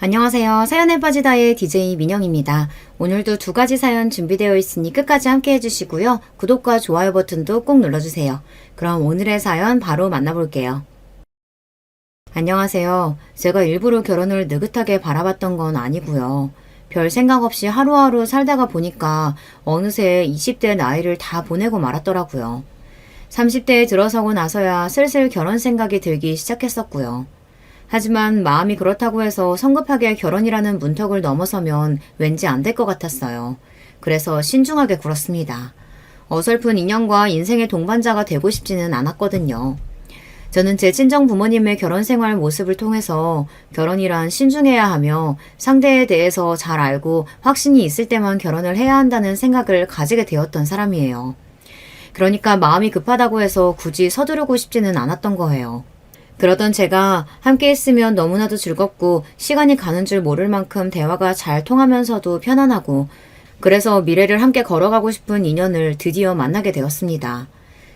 안녕하세요. 사연에 빠지다의 DJ 민영입니다. 오늘도 두 가지 사연 준비되어 있으니 끝까지 함께 해주시고요. 구독과 좋아요 버튼도 꼭 눌러주세요. 그럼 오늘의 사연 바로 만나볼게요. 안녕하세요. 제가 일부러 결혼을 느긋하게 바라봤던 건 아니고요. 별 생각 없이 하루하루 살다가 보니까 어느새 20대 나이를 다 보내고 말았더라고요. 30대에 들어서고 나서야 슬슬 결혼 생각이 들기 시작했었고요. 하지만 마음이 그렇다고 해서 성급하게 결혼이라는 문턱을 넘어서면 왠지 안 될 것 같았어요. 그래서 신중하게 굴었습니다. 어설픈 인연과 인생의 동반자가 되고 싶지는 않았거든요. 저는 제 친정 부모님의 결혼 생활 모습을 통해서 결혼이란 신중해야 하며 상대에 대해서 잘 알고 확신이 있을 때만 결혼을 해야 한다는 생각을 가지게 되었던 사람이에요. 그러니까 마음이 급하다고 해서 굳이 서두르고 싶지는 않았던 거예요. 그러던 제가 함께 있으면 너무나도 즐겁고 시간이 가는 줄 모를 만큼 대화가 잘 통하면서도 편안하고 그래서 미래를 함께 걸어가고 싶은 인연을 드디어 만나게 되었습니다.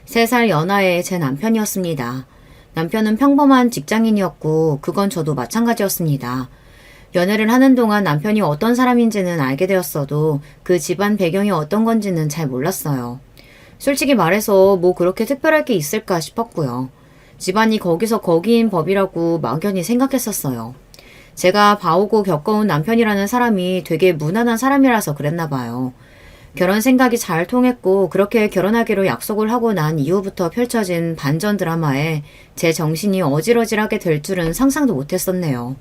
3살 연하의 제 남편이었습니다. 남편은 평범한 직장인이었고 그건 저도 마찬가지였습니다. 연애를 하는 동안 남편이 어떤 사람인지는 알게 되었어도 그 집안 배경이 어떤 건지는 잘 몰랐어요. 솔직히 말해서 뭐 그렇게 특별할 게 있을까 싶었고요. 집안이 거기서 거기인 법이라고 막연히 생각했었어요. 제가 봐오고 겪어온 남편이라는 사람이 되게 무난한 사람이라서 그랬나 봐요. 결혼 생각이 잘 통했고 그렇게 결혼하기로 약속을 하고 난 이후부터 펼쳐진 반전 드라마에 제 정신이 어질어질하게 될 줄은 상상도 못했었네요.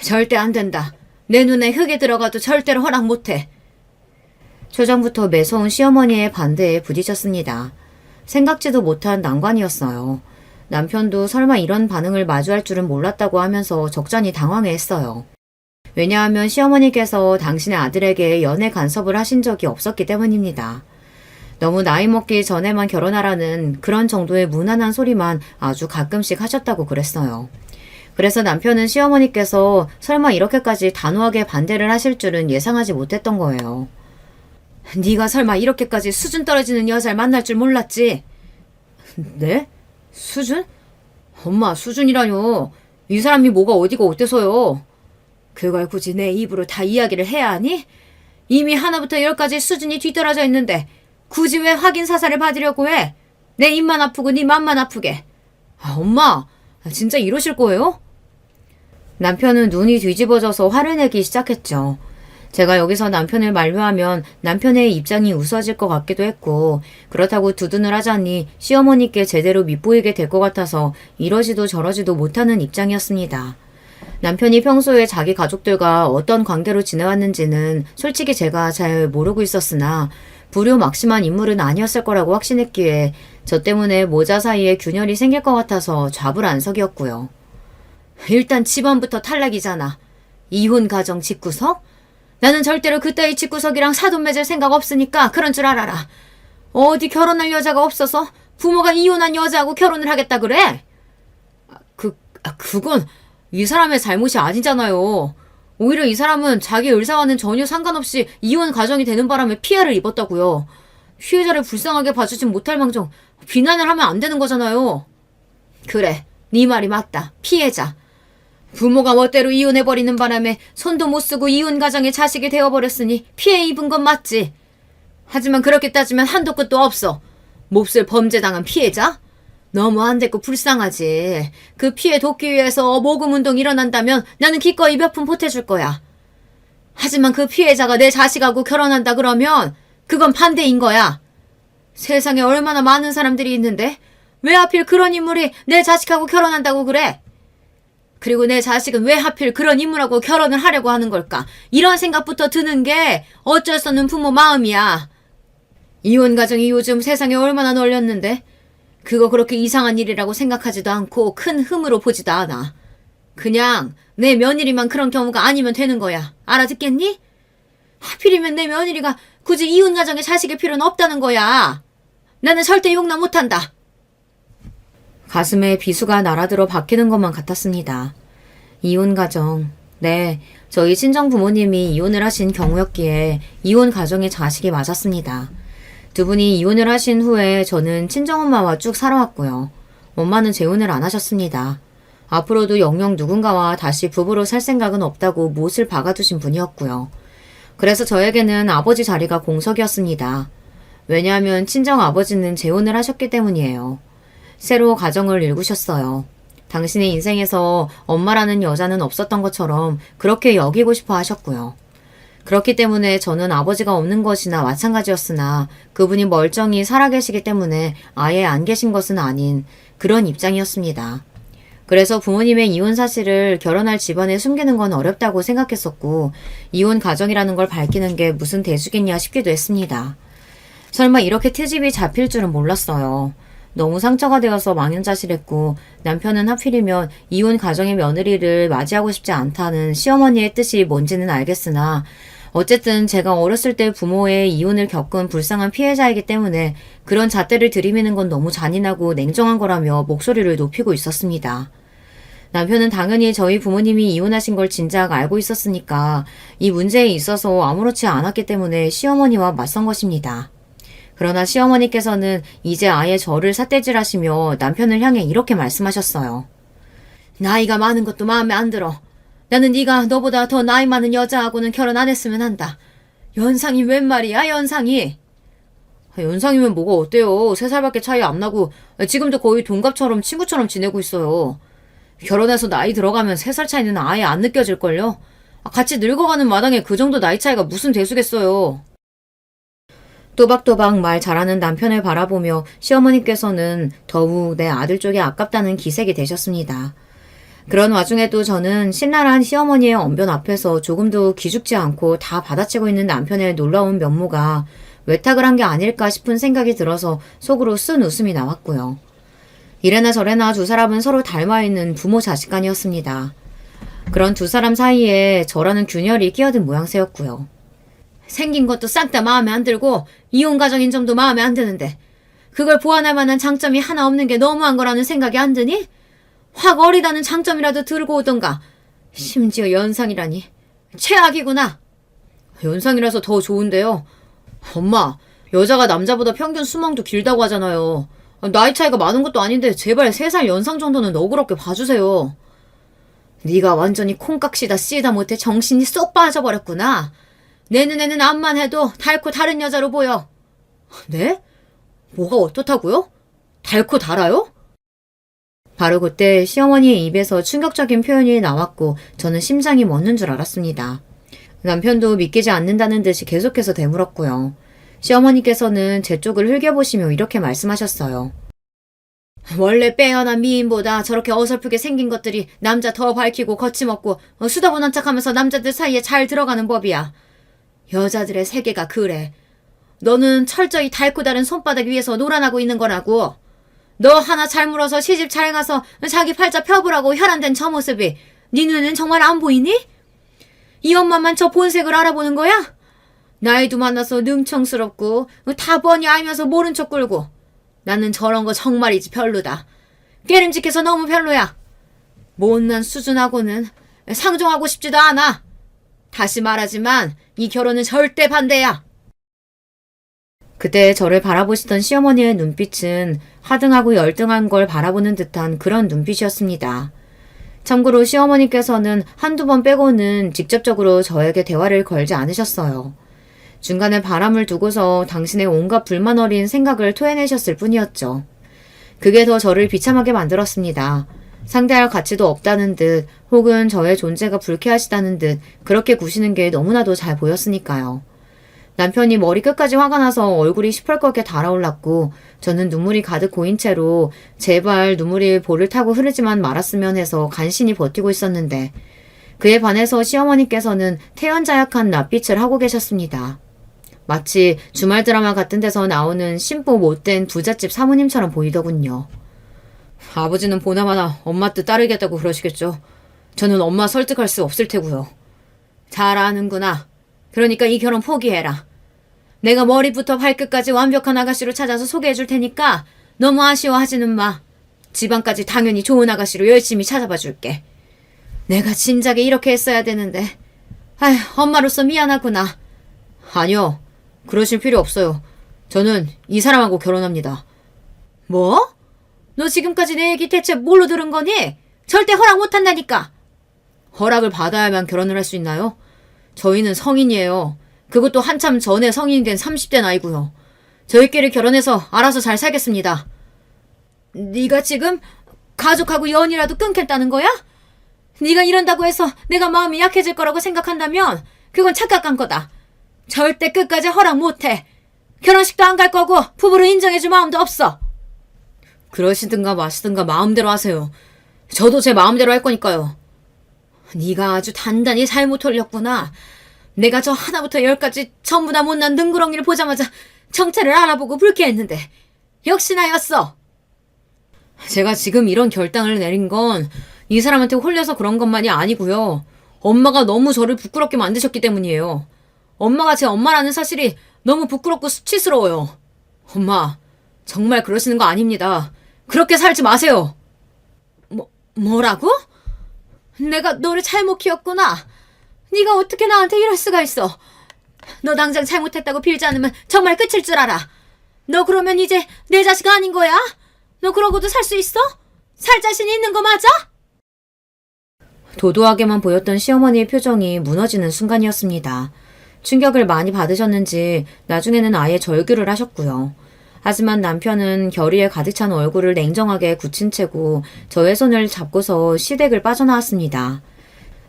절대 안 된다. 내 눈에 흙이 들어가도 절대로 허락 못해. 초장부터 매서운 시어머니의 반대에 부딪혔습니다. 생각지도 못한 난관이었어요. 남편도 설마 이런 반응을 마주할 줄은 몰랐다고 하면서 적잖이 당황해했어요. 왜냐하면 시어머니께서 당신의 아들에게 연애 간섭을 하신 적이 없었기 때문입니다. 너무 나이 먹기 전에만 결혼하라는 그런 정도의 무난한 소리만 아주 가끔씩 하셨다고 그랬어요. 그래서 남편은 시어머니께서 설마 이렇게까지 단호하게 반대를 하실 줄은 예상하지 못했던 거예요. 네가 설마 이렇게까지 수준 떨어지는 여자를 만날 줄 몰랐지? 네? 수준? 엄마, 수준이라뇨. 이 사람이 뭐가 어디가 어때서요? 그걸 굳이 내 입으로 다 이야기를 해야 하니? 이미 하나부터 열까지 수준이 뒤떨어져 있는데 굳이 왜 확인 사살을 받으려고 해? 내 입만 아프고 네 맘만 아프게. 엄마, 진짜 이러실 거예요? 남편은 눈이 뒤집어져서 화를 내기 시작했죠. 제가 여기서 남편을 만류하면 남편의 입장이 우스워질 것 같기도 했고 그렇다고 두둔을 하자니 시어머니께 제대로 밉보이게 될 것 같아서 이러지도 저러지도 못하는 입장이었습니다. 남편이 평소에 자기 가족들과 어떤 관계로 지내왔는지는 솔직히 제가 잘 모르고 있었으나 불효막심한 인물은 아니었을 거라고 확신했기에 저 때문에 모자 사이에 균열이 생길 것 같아서 좌불안석이었고요. 일단 집안부터 탈락이잖아. 이혼 가정 집구석? 나는 절대로 그따위 집구석이랑 사돈 맺을 생각 없으니까 그런 줄 알아라. 어디 결혼할 여자가 없어서 부모가 이혼한 여자하고 결혼을 하겠다 그래? 그건 이 사람의 잘못이 아니잖아요. 오히려 이 사람은 자기 의사와는 전혀 상관없이 이혼 가정이 되는 바람에 피해를 입었다고요. 피해자를 불쌍하게 봐주진 못할 망정 비난을 하면 안 되는 거잖아요. 그래, 네 말이 맞다. 피해자. 부모가 멋대로 이혼해버리는 바람에 손도 못 쓰고 이혼 가정의 자식이 되어버렸으니 피해 입은 건 맞지. 하지만 그렇게 따지면 한도 끝도 없어. 몹쓸 범죄당한 피해자? 너무 안 됐고 불쌍하지. 그 피해 돕기 위해서 모금운동 일어난다면 나는 기꺼이 몇 푼 보태줄 거야. 하지만 그 피해자가 내 자식하고 결혼한다 그러면 그건 반대인 거야. 세상에 얼마나 많은 사람들이 있는데 왜 하필 그런 인물이 내 자식하고 결혼한다고 그래? 그리고 내 자식은 왜 하필 그런 인물하고 결혼을 하려고 하는 걸까? 이런 생각부터 드는 게 어쩔 수 없는 부모 마음이야. 이혼 가정이 요즘 세상에 얼마나 널렸는데 그거 그렇게 이상한 일이라고 생각하지도 않고 큰 흠으로 보지도 않아. 그냥 내 며느리만 그런 경우가 아니면 되는 거야. 알아듣겠니? 하필이면 내 며느리가 굳이 이혼 가정에 자식일 필요는 없다는 거야. 나는 절대 용납 못한다. 가슴에 비수가 날아들어 박히는 것만 같았습니다. 이혼 가정. 네, 저희 친정 부모님이 이혼을 하신 경우였기에 이혼 가정의 자식이 맞았습니다. 두 분이 이혼을 하신 후에 저는 친정엄마와 쭉 살아왔고요. 엄마는 재혼을 안 하셨습니다. 앞으로도 영영 누군가와 다시 부부로 살 생각은 없다고 못을 박아두신 분이었고요. 그래서 저에게는 아버지 자리가 공석이었습니다. 왜냐하면 친정 아버지는 재혼을 하셨기 때문이에요. 새로 가정을 일구셨어요. 당신의 인생에서 엄마라는 여자는 없었던 것처럼 그렇게 여기고 싶어 하셨고요. 그렇기 때문에 저는 아버지가 없는 것이나 마찬가지였으나 그분이 멀쩡히 살아계시기 때문에 아예 안 계신 것은 아닌 그런 입장이었습니다. 그래서 부모님의 이혼 사실을 결혼할 집안에 숨기는 건 어렵다고 생각했었고 이혼 가정이라는 걸 밝히는 게 무슨 대수겠냐 싶기도 했습니다. 설마 이렇게 트집이 잡힐 줄은 몰랐어요. 너무 상처가 되어서 망연자실했고 남편은 하필이면 이혼 가정의 며느리를 맞이하고 싶지 않다는 시어머니의 뜻이 뭔지는 알겠으나 어쨌든 제가 어렸을 때 부모의 이혼을 겪은 불쌍한 피해자이기 때문에 그런 잣대를 들이미는 건 너무 잔인하고 냉정한 거라며 목소리를 높이고 있었습니다. 남편은 당연히 저희 부모님이 이혼하신 걸 진작 알고 있었으니까 이 문제에 있어서 아무렇지 않았기 때문에 시어머니와 맞선 것입니다. 그러나 시어머니께서는 이제 아예 저를 삿대질하시며 남편을 향해 이렇게 말씀하셨어요. 나이가 많은 것도 마음에 안 들어. 나는 네가 너보다 더 나이 많은 여자하고는 결혼 안 했으면 한다. 연상이 웬 말이야, 연상이? 연상이면 뭐가 어때요? 3살밖에 차이 안 나고 지금도 거의 동갑처럼 친구처럼 지내고 있어요. 결혼해서 나이 들어가면 3살 차이는 아예 안 느껴질걸요? 같이 늙어가는 마당에 그 정도 나이 차이가 무슨 대수겠어요. 또박또박 말 잘하는 남편을 바라보며 시어머니께서는 더욱 내 아들 쪽이 아깝다는 기색이 되셨습니다. 그런 와중에도 저는 신랄한 시어머니의 언변 앞에서 조금도 기죽지 않고 다 받아치고 있는 남편의 놀라운 면모가 외탁을 한 게 아닐까 싶은 생각이 들어서 속으로 쓴 웃음이 나왔고요. 이래나 저래나 두 사람은 서로 닮아있는 부모 자식간이었습니다. 그런 두 사람 사이에 저라는 균열이 끼어든 모양새였고요. 생긴 것도 싹 다 마음에 안 들고 이혼 가정인 점도 마음에 안 드는데 그걸 보완할 만한 장점이 하나 없는 게 너무한 거라는 생각이 안 드니? 확 어리다는 장점이라도 들고 오던가. 심지어 연상이라니. 최악이구나. 연상이라서 더 좋은데요. 엄마, 여자가 남자보다 평균 수명도 길다고 하잖아요. 나이 차이가 많은 것도 아닌데 제발 3살 연상 정도는 너그럽게 봐주세요. 네가 완전히 콩깍시다 씨다 못해 정신이 쏙 빠져버렸구나. 내 눈에는 암만 해도 닳고 다른 여자로 보여. 네? 뭐가 어떻다고요? 닳고 달아요? 바로 그때 시어머니의 입에서 충격적인 표현이 나왔고 저는 심장이 멎는 줄 알았습니다. 남편도 믿기지 않는다는 듯이 계속해서 되물었고요. 시어머니께서는 제 쪽을 흘겨보시며 이렇게 말씀하셨어요. 원래 빼어난 미인보다 저렇게 어설프게 생긴 것들이 남자 더 밝히고 거침없고 수다보는 척하면서 남자들 사이에 잘 들어가는 법이야. 여자들의 세계가 그래. 너는 철저히 닳고 다른 손바닥 위에서 놀아나고 있는 거라고. 너 하나 잘 물어서 시집 잘 가서 자기 팔자 펴보라고 혈안된 저 모습이 네 눈에는 정말 안 보이니? 이 엄마만 저 본색을 알아보는 거야? 나이도 많아서 능청스럽고 다 뻔히 알면서 모른 척 굴고. 나는 저런 거 정말이지 별로다. 깨름직해서 너무 별로야. 못난 수준하고는 상종하고 싶지도 않아. 다시 말하지만 이 결혼은 절대 반대야. 그때 저를 바라보시던 시어머니의 눈빛은 하등하고 열등한 걸 바라보는 듯한 그런 눈빛이었습니다. 참고로 시어머니께서는 한두 번 빼고는 직접적으로 저에게 대화를 걸지 않으셨어요. 중간에 바람을 두고서 당신의 온갖 불만 어린 생각을 토해내셨을 뿐이었죠. 그게 더 저를 비참하게 만들었습니다. 상대할 가치도 없다는 듯 혹은 저의 존재가 불쾌하시다는 듯 그렇게 구시는 게 너무나도 잘 보였으니까요. 남편이 머리 끝까지 화가 나서 얼굴이 시뻘겋게 달아올랐고 저는 눈물이 가득 고인 채로 제발 눈물이 볼을 타고 흐르지만 말았으면 해서 간신히 버티고 있었는데 그에 반해서 시어머니께서는 태연자약한 낯빛을 하고 계셨습니다. 마치 주말 드라마 같은 데서 나오는 심보 못된 부잣집 사모님처럼 보이더군요. 아버지는 보나마나 엄마 뜻 따르겠다고 그러시겠죠. 저는 엄마 설득할 수 없을 테고요. 잘 아는구나. 그러니까 이 결혼 포기해라. 내가 머리부터 발끝까지 완벽한 아가씨로 찾아서 소개해줄 테니까 너무 아쉬워하지는 마. 집안까지 당연히 좋은 아가씨로 열심히 찾아봐 줄게. 내가 진작에 이렇게 했어야 되는데. 아휴, 엄마로서 미안하구나. 아니요. 그러실 필요 없어요. 저는 이 사람하고 결혼합니다. 뭐? 너 지금까지 내 얘기 대체 뭘로 들은 거니? 절대 허락 못한다니까. 허락을 받아야만 결혼을 할 수 있나요? 저희는 성인이에요. 그것도 한참 전에 성인이 된 30대 나이고요. 저희끼리 결혼해서 알아서 잘 살겠습니다. 네가 지금 가족하고 연이라도 끊겠다는 거야? 네가 이런다고 해서 내가 마음이 약해질 거라고 생각한다면 그건 착각한 거다. 절대 끝까지 허락 못해. 결혼식도 안 갈 거고 부부로 인정해줄 마음도 없어. 그러시든가 마시든가 마음대로 하세요. 저도 제 마음대로 할 거니까요. 네가 아주 단단히 잘못 돌렸구나. 내가 저 하나부터 열까지 전부 다 못난 능구렁이를 보자마자 정체를 알아보고 불쾌했는데 역시 나였어. 제가 지금 이런 결단을 내린 건 이 사람한테 홀려서 그런 것만이 아니고요. 엄마가 너무 저를 부끄럽게 만드셨기 때문이에요. 엄마가 제 엄마라는 사실이 너무 부끄럽고 수치스러워요. 엄마, 정말 그러시는 거 아닙니다. 그렇게 살지 마세요. 뭐라고? 내가 너를 잘못 키웠구나. 네가 어떻게 나한테 이럴 수가 있어. 너 당장 잘못했다고 빌지 않으면 정말 끝일 줄 알아. 너 그러면 이제 내 자식 아닌 거야? 너 그러고도 살 수 있어? 살 자신 있는 거 맞아? 도도하게만 보였던 시어머니의 표정이 무너지는 순간이었습니다. 충격을 많이 받으셨는지 나중에는 아예 절규를 하셨고요. 하지만 남편은 결의에 가득 찬 얼굴을 냉정하게 굳힌 채고 저의 손을 잡고서 시댁을 빠져나왔습니다.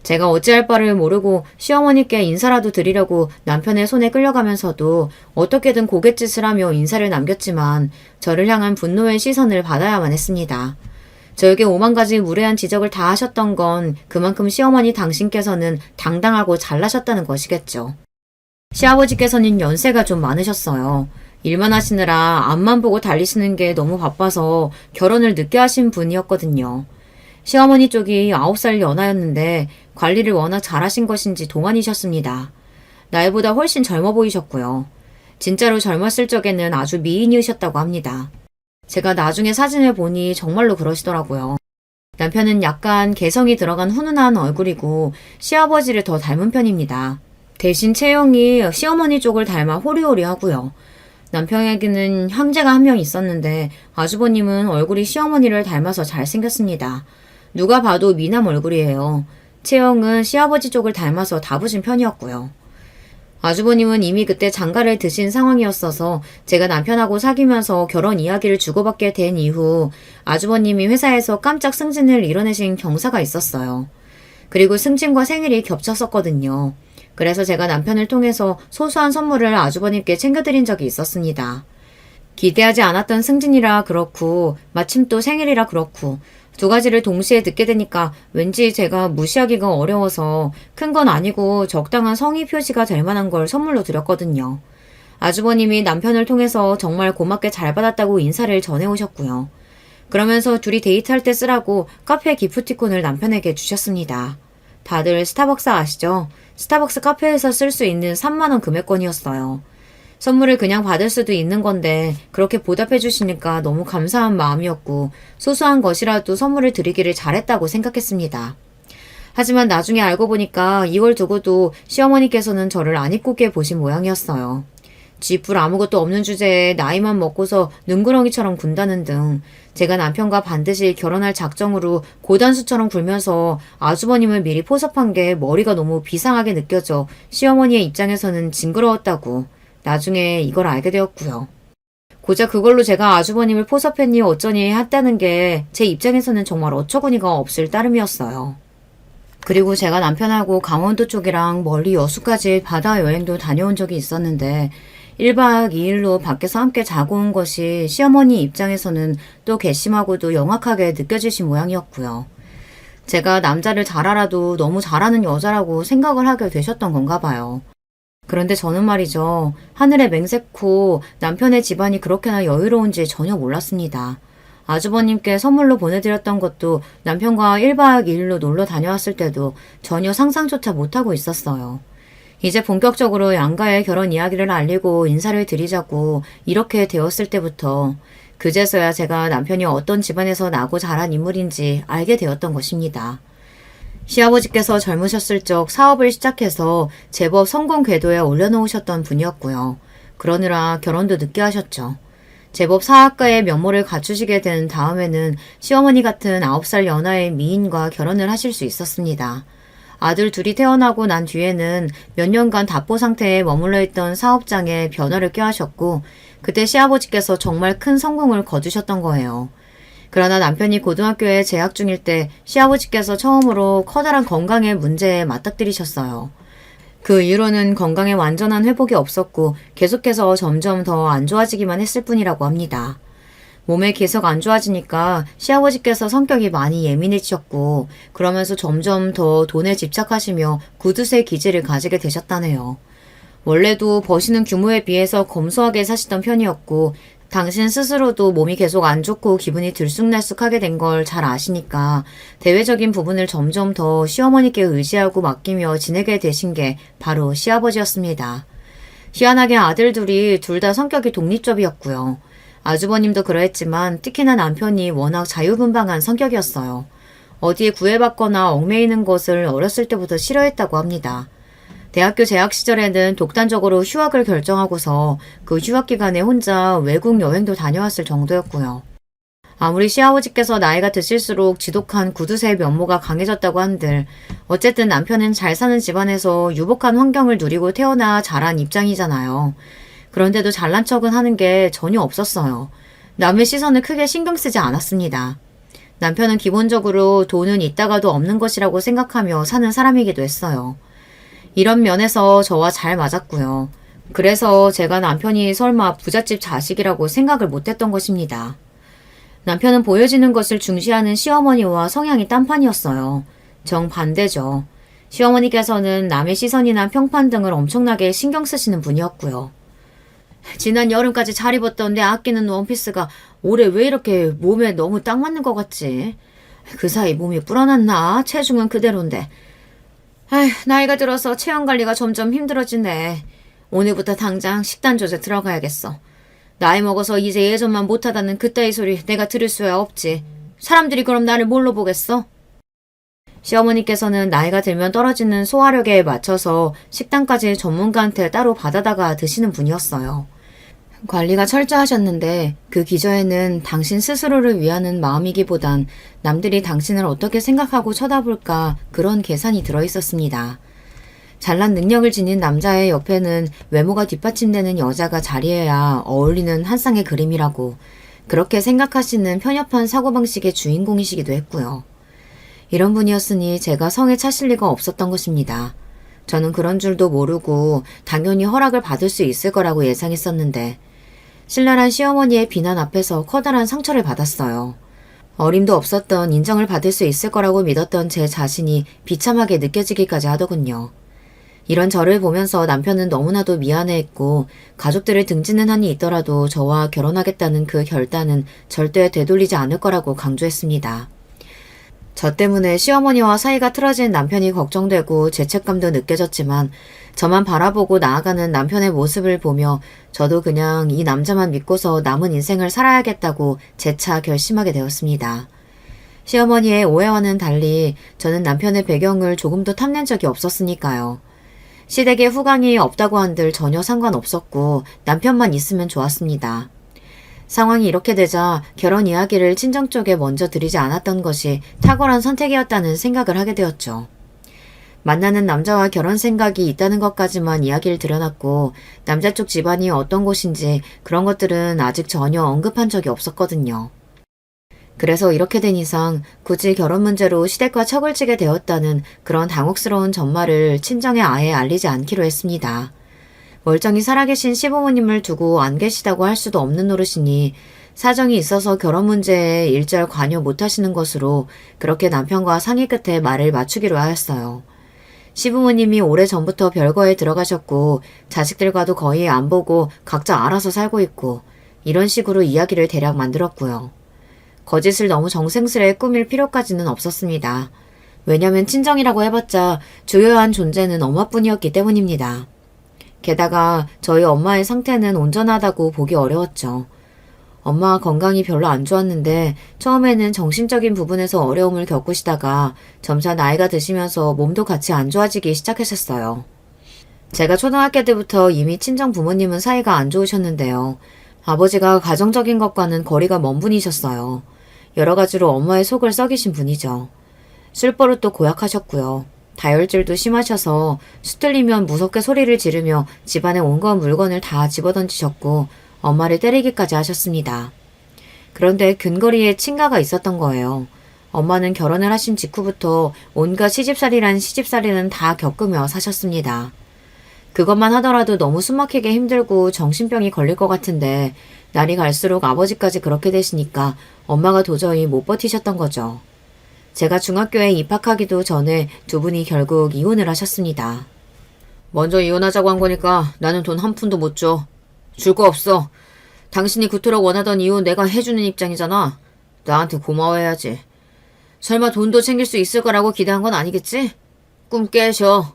제가 어찌할 바를 모르고 시어머니께 인사라도 드리려고 남편의 손에 끌려가면서도 어떻게든 고갯짓을 하며 인사를 남겼지만 저를 향한 분노의 시선을 받아야만 했습니다. 저에게 오만 가지 무례한 지적을 다 하셨던 건 그만큼 시어머니 당신께서는 당당하고 잘나셨다는 것이겠죠. 시아버지께서는 연세가 좀 많으셨어요. 일만 하시느라 앞만 보고 달리시는 게 너무 바빠서 결혼을 늦게 하신 분이었거든요. 시어머니 쪽이 9살 연하였는데 관리를 워낙 잘하신 것인지 동안이셨습니다. 나이보다 훨씬 젊어 보이셨고요. 진짜로 젊었을 적에는 아주 미인이셨다고 합니다. 제가 나중에 사진을 보니 정말로 그러시더라고요. 남편은 약간 개성이 들어간 훈훈한 얼굴이고 시아버지를 더 닮은 편입니다. 대신 체형이 시어머니 쪽을 닮아 호리호리하고요. 남편에게는 형제가 한 명 있었는데 아주버님은 얼굴이 시어머니를 닮아서 잘생겼습니다. 누가 봐도 미남 얼굴이에요. 체형은 시아버지 쪽을 닮아서 다부진 편이었고요. 아주버님은 이미 그때 장가를 드신 상황이었어서 제가 남편하고 사귀면서 결혼 이야기를 주고받게 된 이후 아주버님이 회사에서 깜짝 승진을 이뤄내신 경사가 있었어요. 그리고 승진과 생일이 겹쳤었거든요. 그래서 제가 남편을 통해서 소소한 선물을 아주버님께 챙겨드린 적이 있었습니다. 기대하지 않았던 승진이라 그렇고 마침 또 생일이라 그렇고 두 가지를 동시에 듣게 되니까 왠지 제가 무시하기가 어려워서 큰 건 아니고 적당한 성의 표시가 될 만한 걸 선물로 드렸거든요. 아주버님이 남편을 통해서 정말 고맙게 잘 받았다고 인사를 전해오셨고요. 그러면서 둘이 데이트할 때 쓰라고 카페 기프티콘을 남편에게 주셨습니다. 다들 스타벅스 아시죠? 스타벅스 카페에서 쓸 수 있는 3만 원 금액권이었어요. 선물을 그냥 받을 수도 있는 건데 그렇게 보답해 주시니까 너무 감사한 마음이었고 소소한 것이라도 선물을 드리기를 잘했다고 생각했습니다. 하지만 나중에 알고 보니까 이걸 두고도 시어머니께서는 저를 안 이쁘게 보신 모양이었어요. 쥐뿔 아무것도 없는 주제에 나이만 먹고서 능구렁이처럼 군다는 등 제가 남편과 반드시 결혼할 작정으로 고단수처럼 굴면서 아주버님을 미리 포섭한 게 머리가 너무 비상하게 느껴져 시어머니의 입장에서는 징그러웠다고 나중에 이걸 알게 되었고요. 고작 그걸로 제가 아주버님을 포섭했니 어쩌니 했다는 게 제 입장에서는 정말 어처구니가 없을 따름이었어요. 그리고 제가 남편하고 강원도 쪽이랑 멀리 여수까지 바다 여행도 다녀온 적이 있었는데 1박 2일로 밖에서 함께 자고 온 것이 시어머니 입장에서는 또 괘씸하고도 영악하게 느껴지신 모양이었고요. 제가 남자를 잘 알아도 너무 잘하는 여자라고 생각을 하게 되셨던 건가 봐요. 그런데 저는 말이죠. 하늘에 맹세코 남편의 집안이 그렇게나 여유로운지 전혀 몰랐습니다. 아주버님께 선물로 보내드렸던 것도 남편과 1박 2일로 놀러 다녀왔을 때도 전혀 상상조차 못하고 있었어요. 이제 본격적으로 양가의 결혼 이야기를 알리고 인사를 드리자고 이렇게 되었을 때부터 그제서야 제가 남편이 어떤 집안에서 나고 자란 인물인지 알게 되었던 것입니다. 시아버지께서 젊으셨을 적 사업을 시작해서 제법 성공 궤도에 올려놓으셨던 분이었고요. 그러느라 결혼도 늦게 하셨죠. 제법 사학가의 면모를 갖추시게 된 다음에는 시어머니 같은 9살 연하의 미인과 결혼을 하실 수 있었습니다. 아들 둘이 태어나고 난 뒤에는 몇 년간 답보 상태에 머물러 있던 사업장에 변화를 꾀하셨고 그때 시아버지께서 정말 큰 성공을 거두셨던 거예요. 그러나 남편이 고등학교에 재학 중일 때 시아버지께서 처음으로 커다란 건강의 문제에 맞닥뜨리셨어요. 그 이후로는 건강에 완전한 회복이 없었고 계속해서 점점 더 안 좋아지기만 했을 뿐이라고 합니다. 몸에 계속 안 좋아지니까 시아버지께서 성격이 많이 예민해지셨고 그러면서 점점 더 돈에 집착하시며 구두쇠 기질을 가지게 되셨다네요. 원래도 버시는 규모에 비해서 검소하게 사시던 편이었고 당신 스스로도 몸이 계속 안 좋고 기분이 들쑥날쑥하게 된 걸 잘 아시니까 대외적인 부분을 점점 더 시어머니께 의지하고 맡기며 지내게 되신 게 바로 시아버지였습니다. 희한하게 아들 둘이 둘 다 성격이 독립적이었고요. 아주버님도 그러했지만 특히나 남편이 워낙 자유분방한 성격이었어요. 어디에 구애받거나 얽매이는 것을 어렸을 때부터 싫어했다고 합니다. 대학교 재학 시절에는 독단적으로 휴학을 결정하고서 그 휴학 기간에 혼자 외국 여행도 다녀왔을 정도였고요. 아무리 시아버지께서 나이가 드실수록 지독한 구두쇠의 면모가 강해졌다고 한들 어쨌든 남편은 잘 사는 집안에서 유복한 환경을 누리고 태어나 자란 입장이잖아요. 그런데도 잘난 척은 하는 게 전혀 없었어요. 남의 시선을 크게 신경 쓰지 않았습니다. 남편은 기본적으로 돈은 있다가도 없는 것이라고 생각하며 사는 사람이기도 했어요. 이런 면에서 저와 잘 맞았고요. 그래서 제가 남편이 설마 부잣집 자식이라고 생각을 못했던 것입니다. 남편은 보여지는 것을 중시하는 시어머니와 성향이 딴판이었어요. 정반대죠. 시어머니께서는 남의 시선이나 평판 등을 엄청나게 신경 쓰시는 분이었고요. 지난 여름까지 잘 입었던 내 아끼는 원피스가 올해 왜 이렇게 몸에 너무 딱 맞는 것 같지? 그 사이 몸이 불어났나? 체중은 그대로인데. 아휴, 나이가 들어서 체형 관리가 점점 힘들어지네. 오늘부터 당장 식단 조제 들어가야겠어. 나이 먹어서 이제 예전만 못하다는 그따위 소리 내가 들을 수야 없지. 사람들이 그럼 나를 뭘로 보겠어? 시어머니께서는 나이가 들면 떨어지는 소화력에 맞춰서 식단까지 전문가한테 따로 받아다가 드시는 분이었어요. 관리가 철저하셨는데 그 기저에는 당신 스스로를 위하는 마음이기보단 남들이 당신을 어떻게 생각하고 쳐다볼까 그런 계산이 들어있었습니다. 잘난 능력을 지닌 남자의 옆에는 외모가 뒷받침되는 여자가 자리해야 어울리는 한 쌍의 그림이라고 그렇게 생각하시는 편협한 사고방식의 주인공이시기도 했고요. 이런 분이었으니 제가 성에 차실 리가 없었던 것입니다. 저는 그런 줄도 모르고 당연히 허락을 받을 수 있을 거라고 예상했었는데 신랄한 시어머니의 비난 앞에서 커다란 상처를 받았어요. 어림도 없었던 인정을 받을 수 있을 거라고 믿었던 제 자신이 비참하게 느껴지기까지 하더군요. 이런 저를 보면서 남편은 너무나도 미안해했고 가족들을 등지는 한이 있더라도 저와 결혼하겠다는 그 결단은 절대 되돌리지 않을 거라고 강조했습니다. 저 때문에 시어머니와 사이가 틀어진 남편이 걱정되고 죄책감도 느껴졌지만 저만 바라보고 나아가는 남편의 모습을 보며 저도 그냥 이 남자만 믿고서 남은 인생을 살아야겠다고 재차 결심하게 되었습니다. 시어머니의 오해와는 달리 저는 남편의 배경을 조금도 탐낸 적이 없었으니까요. 시댁에 후광이 없다고 한들 전혀 상관없었고 남편만 있으면 좋았습니다. 상황이 이렇게 되자 결혼 이야기를 친정 쪽에 먼저 드리지 않았던 것이 탁월한 선택이었다는 생각을 하게 되었죠. 만나는 남자와 결혼 생각이 있다는 것까지만 이야기를 드려놨고 남자 쪽 집안이 어떤 곳인지 그런 것들은 아직 전혀 언급한 적이 없었거든요. 그래서 이렇게 된 이상 굳이 결혼 문제로 시댁과 척을 지게 되었다는 그런 당혹스러운 전말을 친정에 아예 알리지 않기로 했습니다. 멀쩡히 살아계신 시부모님을 두고 안 계시다고 할 수도 없는 노릇이니 사정이 있어서 결혼 문제에 일절 관여 못하시는 것으로 그렇게 남편과 상의 끝에 말을 맞추기로 하였어요. 시부모님이 오래전부터 별거에 들어가셨고 자식들과도 거의 안 보고 각자 알아서 살고 있고 이런 식으로 이야기를 대략 만들었고요. 거짓을 너무 정성스레 꾸밀 필요까지는 없었습니다. 왜냐면 친정이라고 해봤자 주요한 존재는 엄마뿐이었기 때문입니다. 게다가 저희 엄마의 상태는 온전하다고 보기 어려웠죠. 엄마 건강이 별로 안 좋았는데 처음에는 정신적인 부분에서 어려움을 겪으시다가 점차 나이가 드시면서 몸도 같이 안 좋아지기 시작하셨어요. 제가 초등학교 때부터 이미 친정 부모님은 사이가 안 좋으셨는데요. 아버지가 가정적인 것과는 거리가 먼 분이셨어요. 여러 가지로 엄마의 속을 썩이신 분이죠. 술버릇도 고약하셨고요. 다혈질도 심하셔서 수틀리면 무섭게 소리를 지르며 집안의 온갖 물건을 다 집어던지셨고 엄마를 때리기까지 하셨습니다. 그런데 근거리에 친가가 있었던 거예요. 엄마는 결혼을 하신 직후부터 온갖 시집살이는 다 겪으며 사셨습니다. 그것만 하더라도 너무 숨막히게 힘들고 정신병이 걸릴 것 같은데 날이 갈수록 아버지까지 그렇게 되시니까 엄마가 도저히 못 버티셨던 거죠. 제가 중학교에 입학하기도 전에 두 분이 결국 이혼을 하셨습니다. 먼저 이혼하자고 한 거니까 나는 돈 한 푼도 못 줘. 줄 거 없어. 당신이 그토록 원하던 이혼 내가 해주는 입장이잖아. 나한테 고마워해야지. 설마 돈도 챙길 수 있을 거라고 기대한 건 아니겠지? 꿈 깨셔.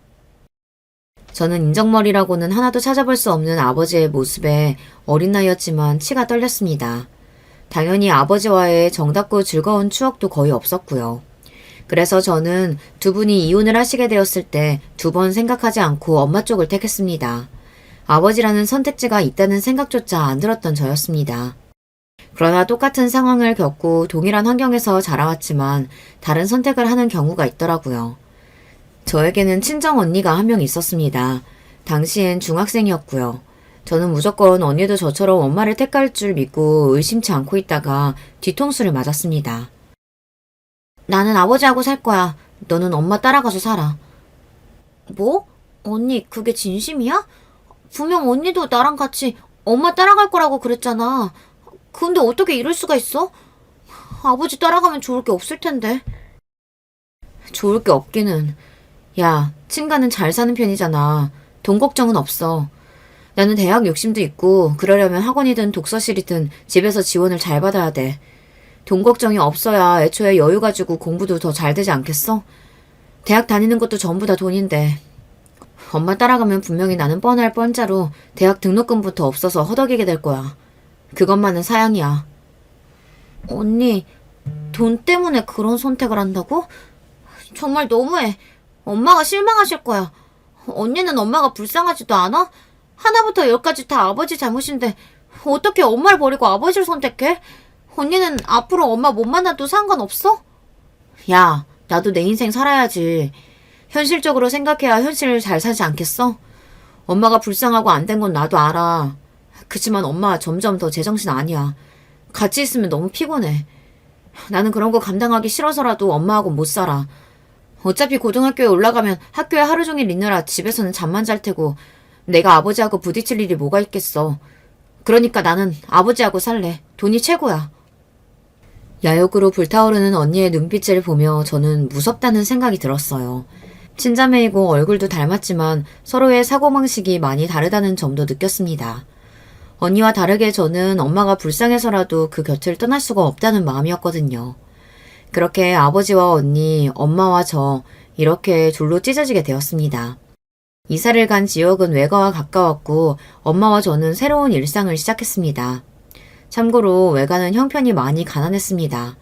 저는 인정머리라고는 하나도 찾아볼 수 없는 아버지의 모습에 어린 나이였지만 치가 떨렸습니다. 당연히 아버지와의 정답고 즐거운 추억도 거의 없었고요. 그래서 저는 두 분이 이혼을 하시게 되었을 때 두 번 생각하지 않고 엄마 쪽을 택했습니다. 아버지라는 선택지가 있다는 생각조차 안 들었던 저였습니다. 그러나 똑같은 상황을 겪고 동일한 환경에서 자라왔지만 다른 선택을 하는 경우가 있더라고요. 저에게는 친정 언니가 한 명 있었습니다. 당시엔 중학생이었고요. 저는 무조건 언니도 저처럼 엄마를 택할 줄 믿고 의심치 않고 있다가 뒤통수를 맞았습니다. 나는 아버지하고 살 거야. 너는 엄마 따라가서 살아. 뭐? 언니, 그게 진심이야? 분명 언니도 나랑 같이 엄마 따라갈 거라고 그랬잖아. 근데 어떻게 이럴 수가 있어? 아버지 따라가면 좋을 게 없을 텐데. 좋을 게 없기는. 야, 친가는 잘 사는 편이잖아. 돈 걱정은 없어. 나는 대학 욕심도 있고 그러려면 학원이든 독서실이든 집에서 지원을 잘 받아야 돼. 돈 걱정이 없어야 애초에 여유 가지고 공부도 더 잘 되지 않겠어? 대학 다니는 것도 전부 다 돈인데. 엄마 따라가면 분명히 나는 뻔할 뻔자로 대학 등록금부터 없어서 허덕이게 될 거야. 그것만은 사양이야. 언니, 돈 때문에 그런 선택을 한다고? 정말 너무해. 엄마가 실망하실 거야. 언니는 엄마가 불쌍하지도 않아? 하나부터 열까지 다 아버지 잘못인데 어떻게 엄마를 버리고 아버지를 선택해? 언니는 앞으로 엄마 못 만나도 상관없어? 야, 나도 내 인생 살아야지. 현실적으로 생각해야 현실을 잘 사지 않겠어? 엄마가 불쌍하고 안 된 건 나도 알아. 그치만 엄마 점점 더 제정신 아니야. 같이 있으면 너무 피곤해. 나는 그런 거 감당하기 싫어서라도 엄마하고 못 살아. 어차피 고등학교에 올라가면 학교에 하루 종일 있느라 집에서는 잠만 잘 테고 내가 아버지하고 부딪힐 일이 뭐가 있겠어. 그러니까 나는 아버지하고 살래. 돈이 최고야. 야욕으로 불타오르는 언니의 눈빛을 보며 저는 무섭다는 생각이 들었어요. 친자매이고 얼굴도 닮았지만 서로의 사고방식이 많이 다르다는 점도 느꼈습니다. 언니와 다르게 저는 엄마가 불쌍해서라도 그 곁을 떠날 수가 없다는 마음이었거든요. 그렇게 아버지와 언니, 엄마와 저 이렇게 둘로 찢어지게 되었습니다. 이사를 간 지역은 외가와 가까웠고 엄마와 저는 새로운 일상을 시작했습니다. 참고로 외가는 형편이 많이 가난했습니다.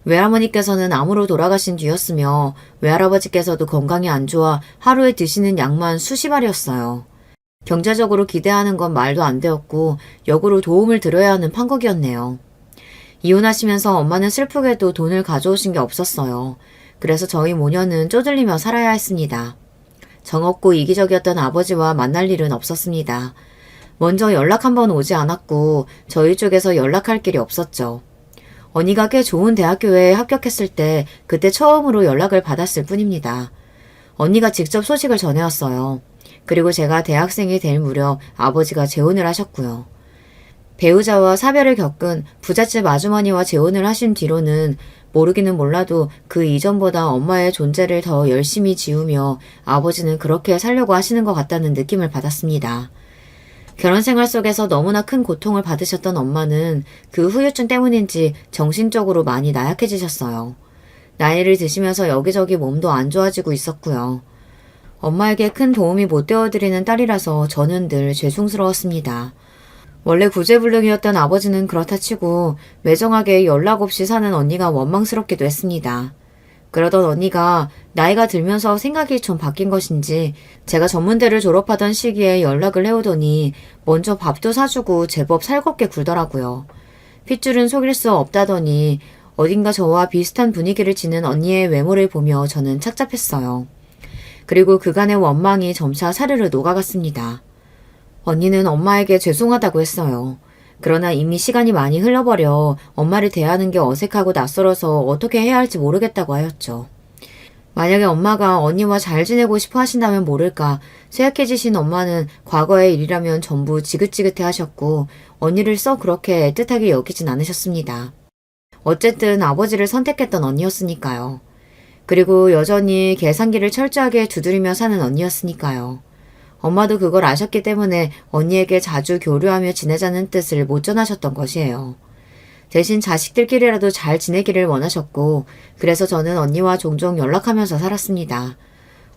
외할머니께서는 암으로 돌아가신 뒤였으며 외할아버지께서도 건강이 안 좋아 하루에 드시는 약만 수십 알이었어요. 경제적으로 기대하는 건 말도 안 되었고 역으로 도움을 드려야 하는 판국이었네요. 이혼하시면서 엄마는 슬프게도 돈을 가져오신 게 없었어요. 그래서 저희 모녀는 쪼들리며 살아야 했습니다. 정없고 이기적이었던 아버지와 만날 일은 없었습니다. 먼저 연락 한 번 오지 않았고 저희 쪽에서 연락할 길이 없었죠. 언니가 꽤 좋은 대학교에 합격했을 때 그때 처음으로 연락을 받았을 뿐입니다. 언니가 직접 소식을 전해왔어요. 그리고 제가 대학생이 될 무렵 아버지가 재혼을 하셨고요. 배우자와 사별을 겪은 부잣집 아주머니와 재혼을 하신 뒤로는 모르기는 몰라도 그 이전보다 엄마의 존재를 더 열심히 지우며 아버지는 그렇게 살려고 하시는 것 같다는 느낌을 받았습니다. 결혼 생활 속에서 너무나 큰 고통을 받으셨던 엄마는 그 후유증 때문인지 정신적으로 많이 나약해지셨어요. 나이를 드시면서 여기저기 몸도 안 좋아지고 있었고요. 엄마에게 큰 도움이 못 되어드리는 딸이라서 저는 늘 죄송스러웠습니다. 원래 구제불능이었던 아버지는 그렇다 치고 매정하게 연락 없이 사는 언니가 원망스럽기도 했습니다. 그러던 언니가 나이가 들면서 생각이 좀 바뀐 것인지 제가 전문대를 졸업하던 시기에 연락을 해오더니 먼저 밥도 사주고 제법 살겁게 굴더라고요. 핏줄은 속일 수 없다더니 어딘가 저와 비슷한 분위기를 지닌 언니의 외모를 보며 저는 착잡했어요. 그리고 그간의 원망이 점차 사르르 녹아갔습니다. 언니는 엄마에게 죄송하다고 했어요. 그러나 이미 시간이 많이 흘러버려 엄마를 대하는 게 어색하고 낯설어서 어떻게 해야 할지 모르겠다고 하였죠. 만약에 엄마가 언니와 잘 지내고 싶어 하신다면 모를까 쇠약해지신 엄마는 과거의 일이라면 전부 지긋지긋해 하셨고 언니를 썩 그렇게 애틋하게 여기진 않으셨습니다. 어쨌든 아버지를 선택했던 언니였으니까요. 그리고 여전히 계산기를 철저하게 두드리며 사는 언니였으니까요. 엄마도 그걸 아셨기 때문에 언니에게 자주 교류하며 지내자는 뜻을 못 전하셨던 것이에요. 대신 자식들끼리라도 잘 지내기를 원하셨고 그래서 저는 언니와 종종 연락하면서 살았습니다.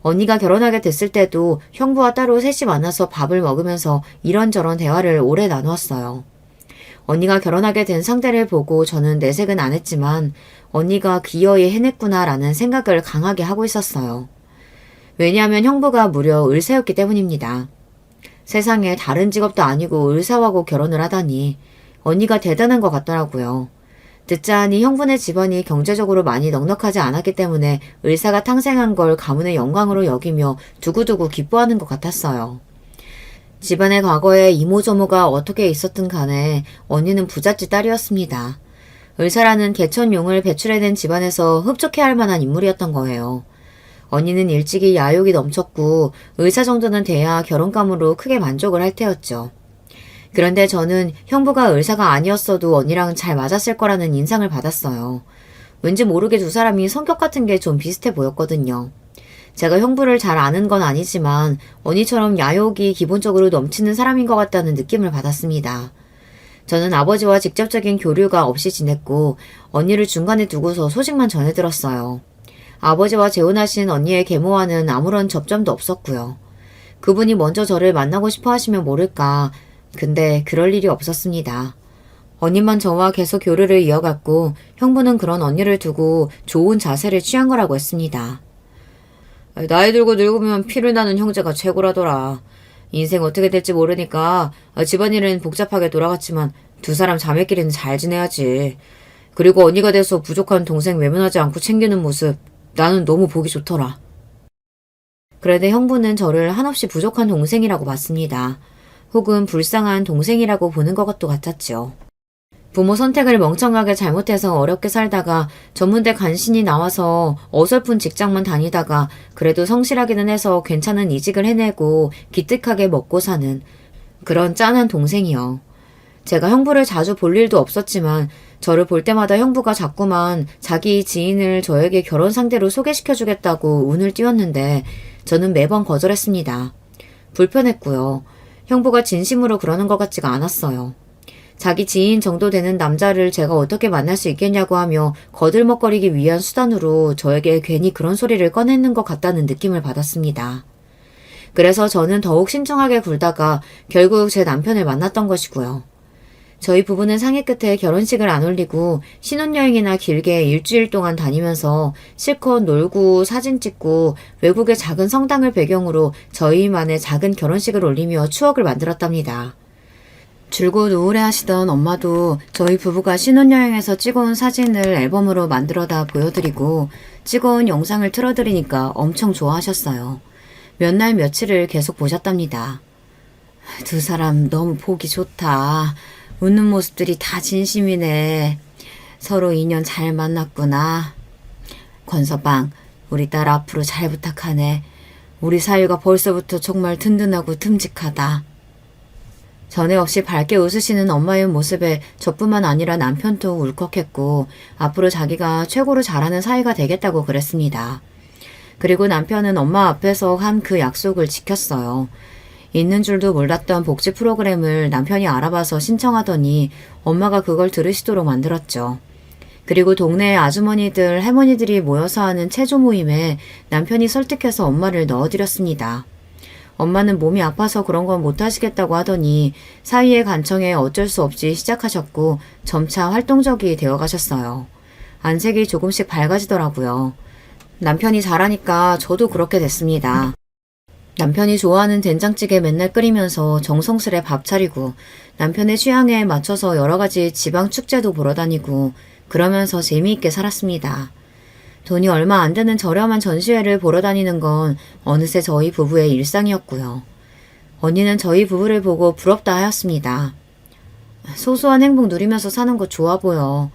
언니가 결혼하게 됐을 때도 형부와 따로 셋이 만나서 밥을 먹으면서 이런저런 대화를 오래 나누었어요. 언니가 결혼하게 된 상대를 보고 저는 내색은 안 했지만 언니가 기어이 해냈구나라는 생각을 강하게 하고 있었어요. 왜냐하면 형부가 무려 의사였기 때문입니다. 세상에 다른 직업도 아니고 의사하고 결혼을 하다니 언니가 대단한 것 같더라고요. 듣자 하니 형부네 집안이 경제적으로 많이 넉넉하지 않았기 때문에 의사가 탕생한 걸 가문의 영광으로 여기며 두고두고 기뻐하는 것 같았어요. 집안의 과거에 이모저모가 어떻게 있었든 간에 언니는 부잣집 딸이었습니다. 의사라는 개천용을 배출해낸 집안에서 흡족해할 만한 인물이었던 거예요. 언니는 일찍이 야욕이 넘쳤고 의사 정도는 돼야 결혼감으로 크게 만족을 할 테였죠. 그런데 저는 형부가 의사가 아니었어도 언니랑 잘 맞았을 거라는 인상을 받았어요. 왠지 모르게 두 사람이 성격 같은 게 좀 비슷해 보였거든요. 제가 형부를 잘 아는 건 아니지만 언니처럼 야욕이 기본적으로 넘치는 사람인 것 같다는 느낌을 받았습니다. 저는 아버지와 직접적인 교류가 없이 지냈고 언니를 중간에 두고서 소식만 전해들었어요. 아버지와 재혼하신 언니의 계모와는 아무런 접점도 없었고요. 그분이 먼저 저를 만나고 싶어 하시면 모를까. 근데 그럴 일이 없었습니다. 언니만 저와 계속 교류를 이어갔고 형부는 그런 언니를 두고 좋은 자세를 취한 거라고 했습니다. 나이 들고 늙으면 피를 나는 형제가 최고라더라. 인생 어떻게 될지 모르니까 집안일은 복잡하게 돌아갔지만 두 사람 자매끼리는 잘 지내야지. 그리고 언니가 돼서 부족한 동생 외면하지 않고 챙기는 모습 나는 너무 보기 좋더라. 그런데 형부는 저를 한없이 부족한 동생이라고 봤습니다. 혹은 불쌍한 동생이라고 보는 것도 같았죠. 부모 선택을 멍청하게 잘못해서 어렵게 살다가 전문대 간신히 나와서 어설픈 직장만 다니다가 그래도 성실하기는 해서 괜찮은 이직을 해내고 기특하게 먹고 사는 그런 짠한 동생이요. 제가 형부를 자주 볼 일도 없었지만 저를 볼 때마다 형부가 자꾸만 자기 지인을 저에게 결혼 상대로 소개시켜주겠다고 운을 띄웠는데 저는 매번 거절했습니다. 불편했고요. 형부가 진심으로 그러는 것 같지가 않았어요. 자기 지인 정도 되는 남자를 제가 어떻게 만날 수 있겠냐고 하며 거들먹거리기 위한 수단으로 저에게 괜히 그런 소리를 꺼내는 것 같다는 느낌을 받았습니다. 그래서 저는 더욱 신중하게 굴다가 결국 제 남편을 만났던 것이고요. 저희 부부는 상의 끝에 결혼식을 안 올리고 신혼여행이나 길게 일주일 동안 다니면서 실컷 놀고 사진 찍고 외국의 작은 성당을 배경으로 저희만의 작은 결혼식을 올리며 추억을 만들었답니다. 줄곧 우울해하시던 엄마도 저희 부부가 신혼여행에서 찍어온 사진을 앨범으로 만들어다 보여드리고 찍어온 영상을 틀어드리니까 엄청 좋아하셨어요. 몇 날 며칠을 계속 보셨답니다. 두 사람 너무 보기 좋다. 웃는 모습들이 다 진심이네. 서로 인연 잘 만났구나. 권서방, 우리 딸 앞으로 잘 부탁하네. 우리 사이가 벌써부터 정말 든든하고 듬직하다. 전에 없이 밝게 웃으시는 엄마의 모습에 저뿐만 아니라 남편도 울컥했고 앞으로 자기가 최고로 잘하는 사이가 되겠다고 그랬습니다. 그리고 남편은 엄마 앞에서 한 그 약속을 지켰어요. 있는 줄도 몰랐던 복지 프로그램을 남편이 알아봐서 신청하더니 엄마가 그걸 들으시도록 만들었죠. 그리고 동네의 아주머니들, 할머니들이 모여서 하는 체조 모임에 남편이 설득해서 엄마를 넣어드렸습니다. 엄마는 몸이 아파서 그런 건 못하시겠다고 하더니 사위의 간청에 어쩔 수 없이 시작하셨고 점차 활동적이 되어가셨어요. 안색이 조금씩 밝아지더라고요. 남편이 잘하니까 저도 그렇게 됐습니다. 남편이 좋아하는 된장찌개 맨날 끓이면서 정성스레 밥 차리고 남편의 취향에 맞춰서 여러 가지 지방 축제도 보러 다니고 그러면서 재미있게 살았습니다. 돈이 얼마 안 되는 저렴한 전시회를 보러 다니는 건 어느새 저희 부부의 일상이었고요. 언니는 저희 부부를 보고 부럽다 하였습니다. 소소한 행복 누리면서 사는 거 좋아 보여.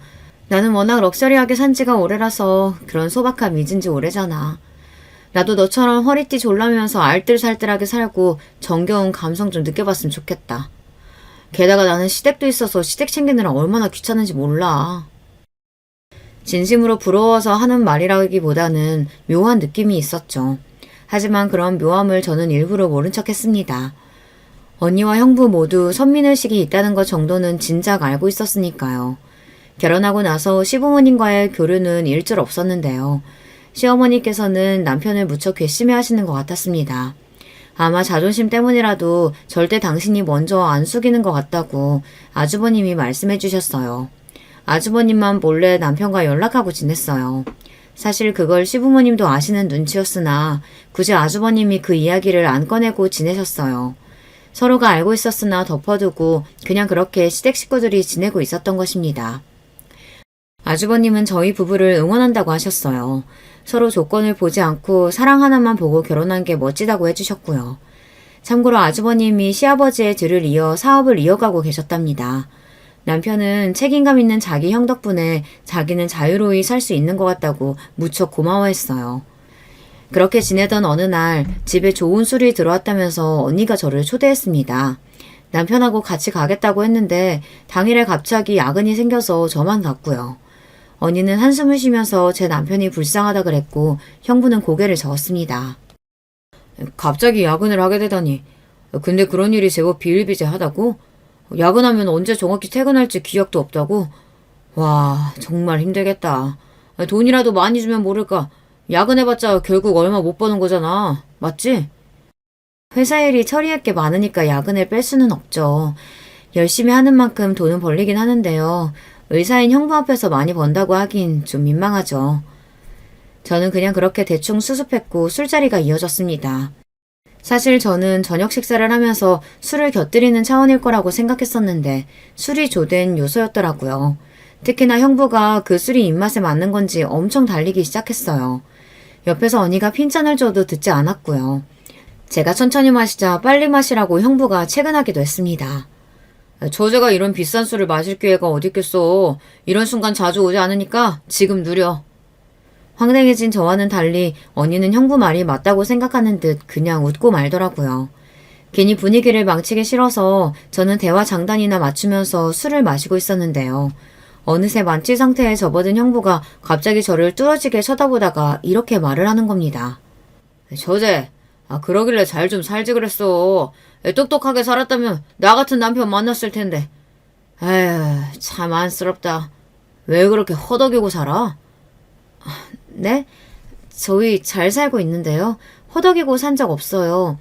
나는 워낙 럭셔리하게 산 지가 오래라서 그런 소박함 잊은 지 오래잖아. 나도 너처럼 허리띠 졸라매면서 알뜰살뜰하게 살고 정겨운 감성 좀 느껴봤으면 좋겠다. 게다가 나는 시댁도 있어서 시댁 챙기느라 얼마나 귀찮은지 몰라. 진심으로 부러워서 하는 말이라기보다는 묘한 느낌이 있었죠. 하지만 그런 묘함을 저는 일부러 모른 척 했습니다. 언니와 형부 모두 선민의식이 있다는 것 정도는 진작 알고 있었으니까요. 결혼하고 나서 시부모님과의 교류는 일절 없었는데요. 시어머니께서는 남편을 무척 괘씸해 하시는 것 같았습니다. 아마 자존심 때문이라도 절대 당신이 먼저 안 숙이는 것 같다고 아주버님이 말씀해 주셨어요. 아주버님만 몰래 남편과 연락하고 지냈어요. 사실 그걸 시부모님도 아시는 눈치였으나 굳이 아주버님이 그 이야기를 안 꺼내고 지내셨어요. 서로가 알고 있었으나 덮어두고 그냥 그렇게 시댁 식구들이 지내고 있었던 것입니다. 아주버님은 저희 부부를 응원한다고 하셨어요. 서로 조건을 보지 않고 사랑 하나만 보고 결혼한 게 멋지다고 해주셨고요. 참고로 아주버님이 시아버지의 뒤를 이어 사업을 이어가고 계셨답니다. 남편은 책임감 있는 자기 형 덕분에 자기는 자유로이 살 수 있는 것 같다고 무척 고마워했어요. 그렇게 지내던 어느 날 집에 좋은 술이 들어왔다면서 언니가 저를 초대했습니다. 남편하고 같이 가겠다고 했는데 당일에 갑자기 야근이 생겨서 저만 갔고요. 언니는 한숨을 쉬면서 제 남편이 불쌍하다 그랬고 형부는 고개를 저었습니다. 갑자기 야근을 하게 되다니. 근데 그런 일이 제법 비일비재하다고? 야근하면 언제 정확히 퇴근할지 기억도 없다고? 와, 정말 힘들겠다. 돈이라도 많이 주면 모를까. 야근해봤자 결국 얼마 못 버는 거잖아. 맞지? 회사 일이 처리할 게 많으니까 야근을 뺄 수는 없죠. 열심히 하는 만큼 돈은 벌리긴 하는데요. 의사인 형부 앞에서 많이 번다고 하긴 좀 민망하죠. 저는 그냥 그렇게 대충 수습했고 술자리가 이어졌습니다. 사실 저는 저녁 식사를 하면서 술을 곁들이는 차원일 거라고 생각했었는데 술이 조된 요소였더라고요. 특히나 형부가 그 술이 입맛에 맞는 건지 엄청 달리기 시작했어요. 옆에서 언니가 핀잔을 줘도 듣지 않았고요. 제가 천천히 마시자 빨리 마시라고 형부가 체근하기도 했습니다. 저제가 이런 비싼 술을 마실 기회가 어딨겠어. 이런 순간 자주 오지 않으니까 지금 누려. 황당해진 저와는 달리 언니는 형부 말이 맞다고 생각하는 듯 그냥 웃고 말더라고요. 괜히 분위기를 망치기 싫어서 저는 대화 장단이나 맞추면서 술을 마시고 있었는데요. 어느새 만취 상태에 접어든 형부가 갑자기 저를 뚫어지게 쳐다보다가 이렇게 말을 하는 겁니다. 저제, 그러길래 잘 좀 살지 그랬어. 똑똑하게 살았다면 나 같은 남편 만났을 텐데. 에휴, 참 안쓰럽다. 왜 그렇게 허덕이고 살아? 네? 저희 잘 살고 있는데요. 허덕이고 산 적 없어요.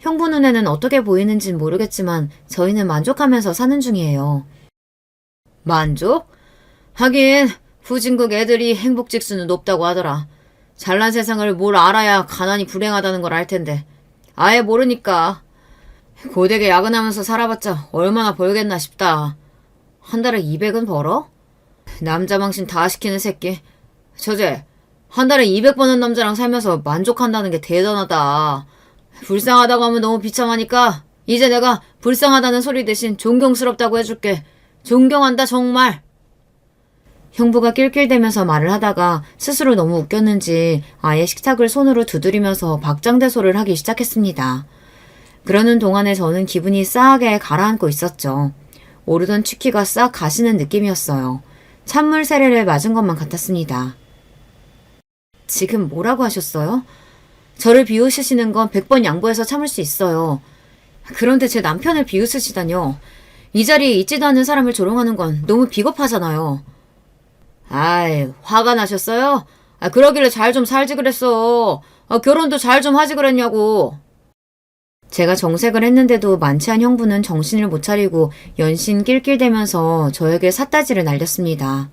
형부 눈에는 어떻게 보이는진 모르겠지만 저희는 만족하면서 사는 중이에요. 만족? 하긴 후진국 애들이 행복 지수는 높다고 하더라. 잘난 세상을 뭘 알아야 가난이 불행하다는 걸 알 텐데. 아예 모르니까. 고되게 야근하면서 살아봤자 얼마나 벌겠나 싶다. 한 달에 200은 벌어? 남자 망신 다 시키는 새끼. 저제, 한 달에 200 버는 남자랑 살면서 만족한다는 게 대단하다. 불쌍하다고 하면 너무 비참하니까 이제 내가 불쌍하다는 소리 대신 존경스럽다고 해줄게. 존경한다 정말. 형부가 낄낄대면서 말을 하다가 스스로 너무 웃겼는지 아예 식탁을 손으로 두드리면서 박장대소를 하기 시작했습니다. 그러는 동안에 저는 기분이 싸하게 가라앉고 있었죠. 오르던 취기가 싹 가시는 느낌이었어요. 찬물 세례를 맞은 것만 같았습니다. 지금 뭐라고 하셨어요? 저를 비웃으시는 건 100번 양보해서 참을 수 있어요. 그런데 제 남편을 비웃으시다뇨. 이 자리에 있지도 않은 사람을 조롱하는 건 너무 비겁하잖아요. 아이, 화가 나셨어요? 그러길래 잘 좀 살지 그랬어. 결혼도 잘 좀 하지 그랬냐고. 제가 정색을 했는데도 만취한 형부는 정신을 못 차리고 연신 낄낄대면서 저에게 삿다지를 날렸습니다.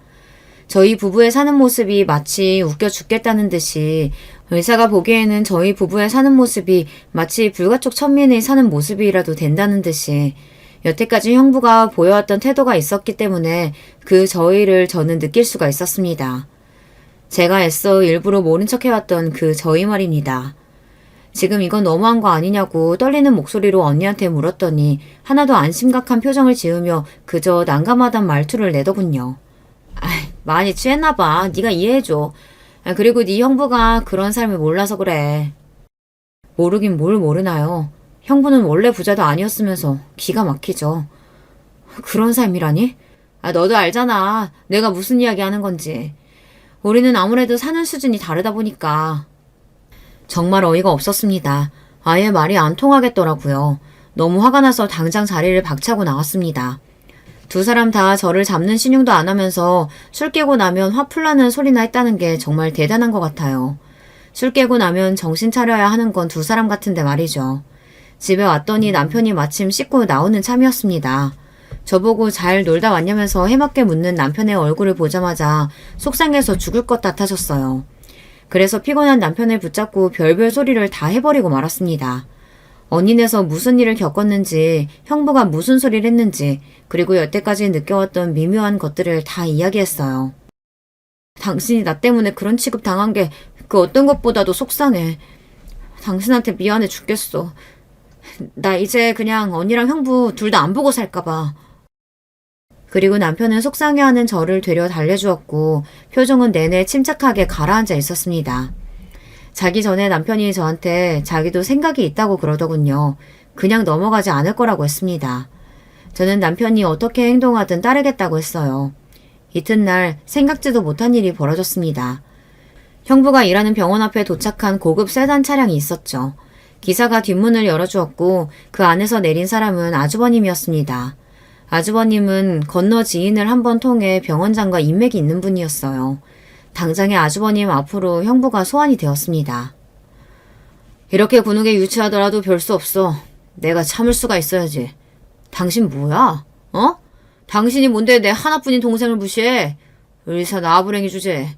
저희 부부의 사는 모습이 마치 웃겨 죽겠다는 듯이 의사가 보기에는 저희 부부의 사는 모습이 마치 불가촉 천민이 사는 모습이라도 된다는 듯이 여태까지 형부가 보여왔던 태도가 있었기 때문에 그 저희를 저는 느낄 수가 있었습니다. 제가 애써 일부러 모른 척 해왔던 그 저희 말입니다. 지금 이건 너무한 거 아니냐고 떨리는 목소리로 언니한테 물었더니 하나도 안 심각한 표정을 지으며 그저 난감하단 말투를 내더군요. 많이 취했나 봐. 네가 이해해줘. 그리고 네 형부가 그런 삶을 몰라서 그래. 모르긴 뭘 모르나요. 형부는 원래 부자도 아니었으면서 기가 막히죠. 그런 삶이라니? 너도 알잖아. 내가 무슨 이야기 하는 건지. 우리는 아무래도 사는 수준이 다르다 보니까. 정말 어이가 없었습니다. 아예 말이 안 통하겠더라고요. 너무 화가 나서 당장 자리를 박차고 나왔습니다. 두 사람 다 저를 잡는 신용도 안 하면서 술 깨고 나면 화풀 나는 소리나 했다는 게 정말 대단한 것 같아요. 술 깨고 나면 정신 차려야 하는 건 두 사람 같은데 말이죠. 집에 왔더니 남편이 마침 씻고 나오는 참이었습니다. 저보고 잘 놀다 왔냐면서 해맑게 묻는 남편의 얼굴을 보자마자 속상해서 죽을 것 같아졌어요. 그래서 피곤한 남편을 붙잡고 별별 소리를 다 해버리고 말았습니다. 언니네서 무슨 일을 겪었는지, 형부가 무슨 소리를 했는지, 그리고 여태까지 느껴왔던 미묘한 것들을 다 이야기했어요. 당신이 나 때문에 그런 취급 당한 게 그 어떤 것보다도 속상해. 당신한테 미안해 죽겠어. 나 이제 그냥 언니랑 형부 둘 다 안 보고 살까봐. 그리고 남편은 속상해하는 저를 되려 달래주었고 표정은 내내 침착하게 가라앉아 있었습니다. 자기 전에 남편이 저한테 자기도 생각이 있다고 그러더군요. 그냥 넘어가지 않을 거라고 했습니다. 저는 남편이 어떻게 행동하든 따르겠다고 했어요. 이튿날 생각지도 못한 일이 벌어졌습니다. 형부가 일하는 병원 앞에 도착한 고급 세단 차량이 있었죠. 기사가 뒷문을 열어주었고 그 안에서 내린 사람은 아주버님이었습니다. 아주버님은 건너 지인을 한번 통해 병원장과 인맥이 있는 분이었어요. 당장의 아주버님 앞으로 형부가 소환이 되었습니다. 이렇게 군우게 유치하더라도 별 수 없어. 내가 참을 수가 있어야지. 당신 뭐야? 당신이 뭔데 내 하나뿐인 동생을 무시해? 의사 나부랭이 주제.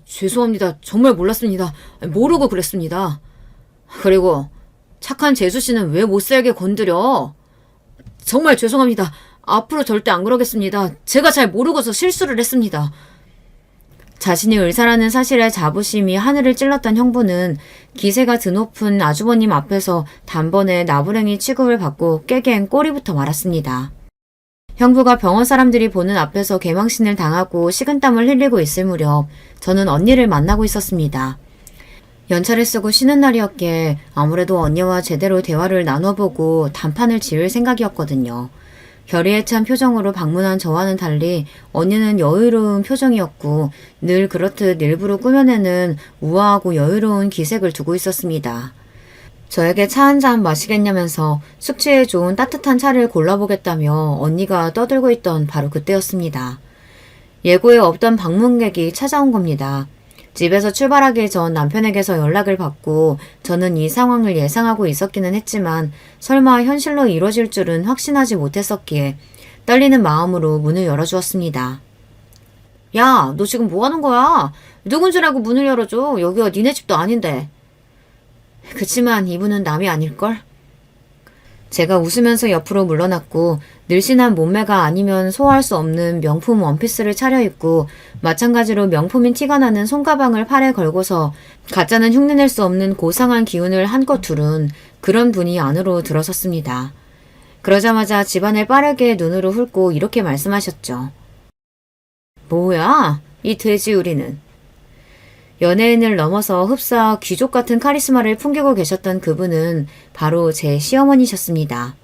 죄송합니다. 정말 몰랐습니다. 모르고 그랬습니다. 그리고 착한 재수씨는 왜 못살게 건드려? 정말 죄송합니다. 앞으로 절대 안 그러겠습니다. 제가 잘 모르고서 실수를 했습니다. 자신이 의사라는 사실에 자부심이 하늘을 찔렀던 형부는 기세가 드높은 아주버님 앞에서 단번에 나부랭이 취급을 받고 깨갱 꼬리부터 말았습니다. 형부가 병원 사람들이 보는 앞에서 개망신을 당하고 식은땀을 흘리고 있을 무렵 저는 언니를 만나고 있었습니다. 연차를 쓰고 쉬는 날이었기에 아무래도 언니와 제대로 대화를 나눠보고 단판을 지을 생각이었거든요. 결의에 찬 표정으로 방문한 저와는 달리 언니는 여유로운 표정이었고 늘 그렇듯 일부러 꾸며내는 우아하고 여유로운 기색을 두고 있었습니다. 저에게 차 한 잔 마시겠냐면서 숙취에 좋은 따뜻한 차를 골라보겠다며 언니가 떠들고 있던 바로 그때였습니다. 예고에 없던 방문객이 찾아온 겁니다. 집에서 출발하기 전 남편에게서 연락을 받고 저는 이 상황을 예상하고 있었기는 했지만 설마 현실로 이뤄질 줄은 확신하지 못했었기에 떨리는 마음으로 문을 열어주었습니다. 야, 너 지금 뭐 하는 거야? 누군 줄 알고 문을 열어줘. 여기가 니네 집도 아닌데. 그치만 이분은 남이 아닐걸? 제가 웃으면서 옆으로 물러났고 늘씬한 몸매가 아니면 소화할 수 없는 명품 원피스를 차려입고 마찬가지로 명품인 티가 나는 손가방을 팔에 걸고서 가짜는 흉내낼 수 없는 고상한 기운을 한껏 두른 그런 분이 안으로 들어섰습니다. 그러자마자 집안을 빠르게 눈으로 훑고 이렇게 말씀하셨죠. 뭐야? 이 돼지우리는. 연예인을 넘어서 흡사 귀족 같은 카리스마를 풍기고 계셨던 그분은 바로 제 시어머니셨습니다.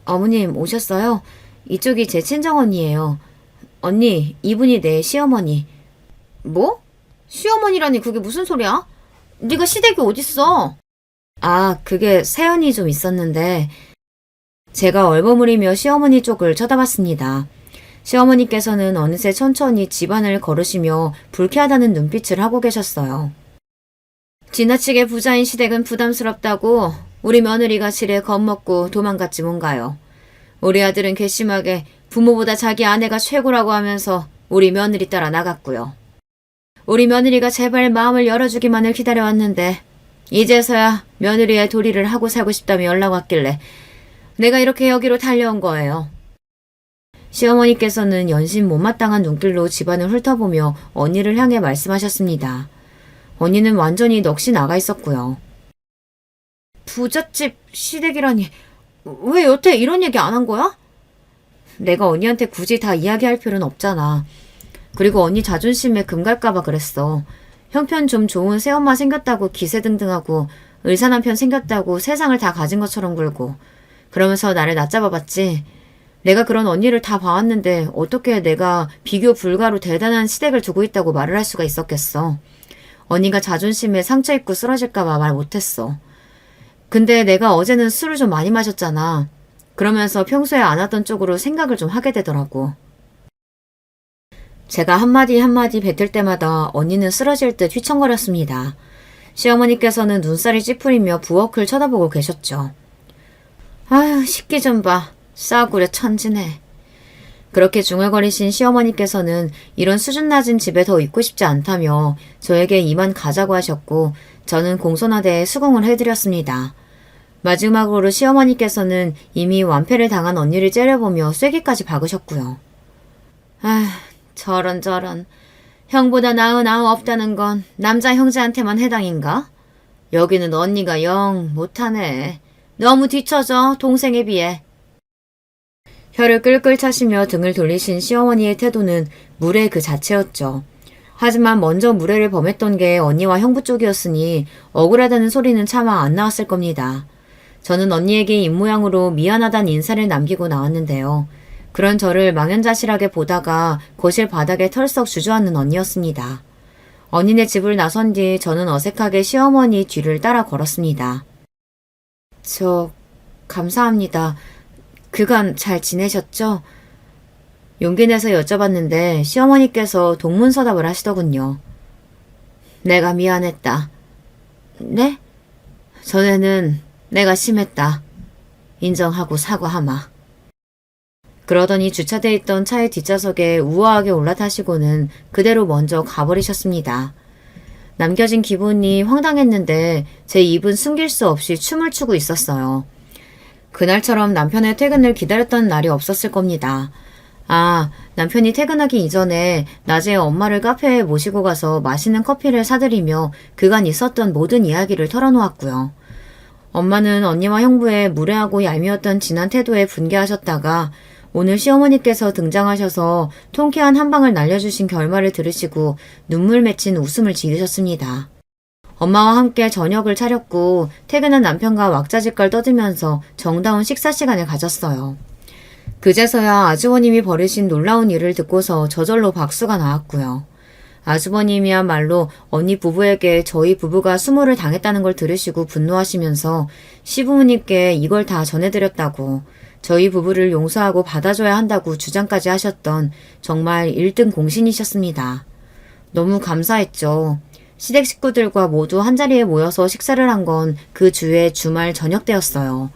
어머님 오셨어요? 이쪽이 제 친정언니예요. 언니, 이분이 내 시어머니. 뭐? 시어머니라니 그게 무슨 소리야? 네가 시댁이 어딨어? 아, 그게 사연이 좀 있었는데 제가 얼버무리며 시어머니 쪽을 쳐다봤습니다. 시어머니께서는 어느새 천천히 집안을 걸으시며 불쾌하다는 눈빛을 하고 계셨어요. 지나치게 부자인 시댁은 부담스럽다고 우리 며느리가 지레 겁먹고 도망갔지 뭔가요. 우리 아들은 괘씸하게 부모보다 자기 아내가 최고라고 하면서 우리 며느리 따라 나갔고요. 우리 며느리가 제발 마음을 열어주기만을 기다려왔는데 이제서야 며느리의 도리를 하고 살고 싶다며 연락 왔길래 내가 이렇게 여기로 달려온 거예요. 시어머니께서는 연신 못마땅한 눈길로 집안을 훑어보며 언니를 향해 말씀하셨습니다. 언니는 완전히 넋이 나가 있었고요. 부잣집 시댁이라니 왜 여태 이런 얘기 안 한 거야? 내가 언니한테 굳이 다 이야기할 필요는 없잖아. 그리고 언니 자존심에 금 갈까봐 그랬어. 형편 좀 좋은 새엄마 생겼다고 기세등등하고 의사 남편 생겼다고 세상을 다 가진 것처럼 굴고 그러면서 나를 낮잡아봤지. 내가 그런 언니를 다 봐왔는데 어떻게 내가 비교 불가로 대단한 시댁을 두고 있다고 말을 할 수가 있었겠어. 언니가 자존심에 상처 입고 쓰러질까봐 말 못했어. 근데 내가 어제는 술을 좀 많이 마셨잖아. 그러면서 평소에 안 하던 쪽으로 생각을 좀 하게 되더라고. 제가 한마디 한마디 뱉을 때마다 언니는 쓰러질 듯 휘청거렸습니다. 시어머니께서는 눈살이 찌푸리며 부엌을 쳐다보고 계셨죠. 아휴, 식기 좀 봐. 싸구려 천지네. 그렇게 중얼거리신 시어머니께서는 이런 수준 낮은 집에 더 있고 싶지 않다며 저에게 이만 가자고 하셨고 저는 공손하되 수긍을 해드렸습니다. 마지막으로 시어머니께서는 이미 완패를 당한 언니를 째려보며 쐐기까지 박으셨고요. 아, 저런. 형보다 나은 아우 없다는 건 남자 형제한테만 해당인가? 여기는 언니가 영 못하네. 너무 뒤처져, 동생에 비해. 혀를 끌끌 차시며 등을 돌리신 시어머니의 태도는 무례 그 자체였죠. 하지만 먼저 무례를 범했던 게 언니와 형부 쪽이었으니 억울하다는 소리는 차마 안 나왔을 겁니다. 저는 언니에게 입모양으로 미안하다는 인사를 남기고 나왔는데요. 그런 저를 망연자실하게 보다가 거실 바닥에 털썩 주저앉는 언니였습니다. 언니네 집을 나선 뒤 저는 어색하게 시어머니 뒤를 따라 걸었습니다. 감사합니다. 그간 잘 지내셨죠? 용기 내서 여쭤봤는데 시어머니께서 동문서답을 하시더군요. 내가 미안했다. 네? 전에는 내가 심했다. 인정하고 사과하마. 그러더니 주차돼 있던 차의 뒷좌석에 우아하게 올라타시고는 그대로 먼저 가버리셨습니다. 남겨진 기분이 황당했는데 제 입은 숨길 수 없이 춤을 추고 있었어요. 그날처럼 남편의 퇴근을 기다렸던 날이 없었을 겁니다. 남편이 퇴근하기 이전에 낮에 엄마를 카페에 모시고 가서 맛있는 커피를 사드리며 그간 있었던 모든 이야기를 털어놓았고요. 엄마는 언니와 형부의 무례하고 얄미웠던 지난 태도에 분개하셨다가 오늘 시어머니께서 등장하셔서 통쾌한 한 방을 날려주신 결말을 들으시고 눈물 맺힌 웃음을 지으셨습니다. 엄마와 함께 저녁을 차렸고 퇴근한 남편과 왁자지껄 떠들면서 정다운 식사 시간을 가졌어요. 그제서야 아주버님이 벌이신 놀라운 일을 듣고서 저절로 박수가 나왔고요. 아주버님이야말로 언니 부부에게 저희 부부가 수모를 당했다는 걸 들으시고 분노하시면서 시부모님께 이걸 다 전해드렸다고 저희 부부를 용서하고 받아줘야 한다고 주장까지 하셨던 정말 1등 공신이셨습니다. 너무 감사했죠. 시댁 식구들과 모두 한자리에 모여서 식사를 한 건 그 주의 주말 저녁 때였어요.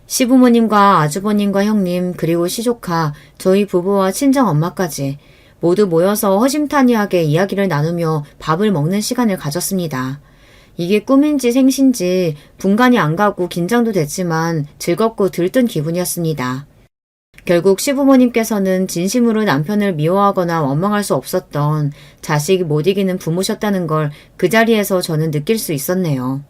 시부모님과 아주버님과 형님 그리고 시조카, 저희 부부와 친정엄마까지 모두 모여서 허심탄회하게 이야기를 나누며 밥을 먹는 시간을 가졌습니다. 이게 꿈인지 생신지 분간이 안 가고 긴장도 됐지만 즐겁고 들뜬 기분이었습니다. 결국 시부모님께서는 진심으로 남편을 미워하거나 원망할 수 없었던 자식이 못 이기는 부모셨다는 걸 그 자리에서 저는 느낄 수 있었네요.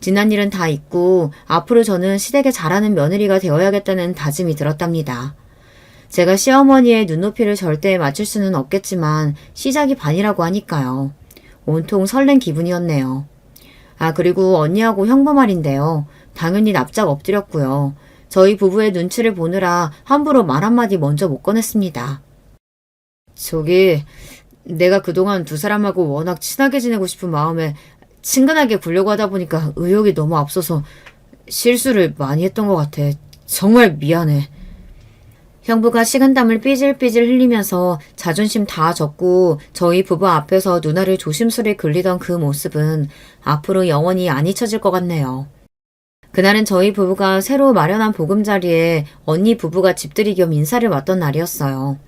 지난 일은 다 잊고 앞으로 저는 시댁에 잘하는 며느리가 되어야겠다는 다짐이 들었답니다. 제가 시어머니의 눈높이를 절대 맞출 수는 없겠지만 시작이 반이라고 하니까요. 온통 설렌 기분이었네요. 그리고 언니하고 형부 말인데요. 당연히 납작 엎드렸고요. 저희 부부의 눈치를 보느라 함부로 말 한마디 먼저 못 꺼냈습니다. 내가 그동안 두 사람하고 워낙 친하게 지내고 싶은 마음에 친근하게 굴려고 하다 보니까 의욕이 너무 앞서서 실수를 많이 했던 것 같아. 정말 미안해. 형부가 식은땀을 삐질삐질 흘리면서 자존심 다 젖고 저희 부부 앞에서 누나를 조심스레 굴리던 그 모습은 앞으로 영원히 안 잊혀질 것 같네요. 그날은 저희 부부가 새로 마련한 보금자리에 언니 부부가 집들이 겸 인사를 왔던 날이었어요.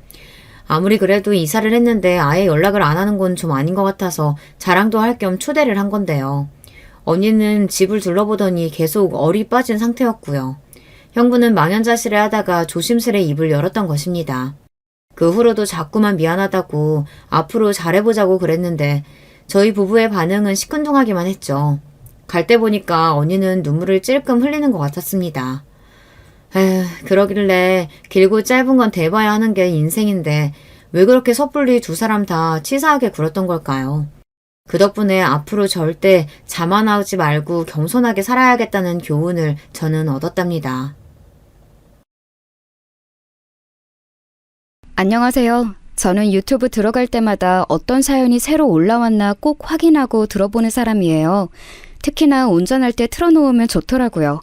아무리 그래도 이사를 했는데 아예 연락을 안 하는 건 좀 아닌 것 같아서 자랑도 할 겸 초대를 한 건데요. 언니는 집을 둘러보더니 계속 얼이 빠진 상태였고요. 형부는 망연자실해 하다가 조심스레 입을 열었던 것입니다. 그 후로도 자꾸만 미안하다고 앞으로 잘해보자고 그랬는데 저희 부부의 반응은 시큰둥하기만 했죠. 갈 때 보니까 언니는 눈물을 찔끔 흘리는 것 같았습니다. 에휴, 그러길래 길고 짧은 건 대봐야 하는 게 인생인데 왜 그렇게 섣불리 두 사람 다 치사하게 굴었던 걸까요? 그 덕분에 앞으로 절대 자만하지 말고 겸손하게 살아야겠다는 교훈을 저는 얻었답니다. 안녕하세요. 저는 유튜브 들어갈 때마다 어떤 사연이 새로 올라왔나 꼭 확인하고 들어보는 사람이에요. 특히나 운전할 때 틀어놓으면 좋더라고요.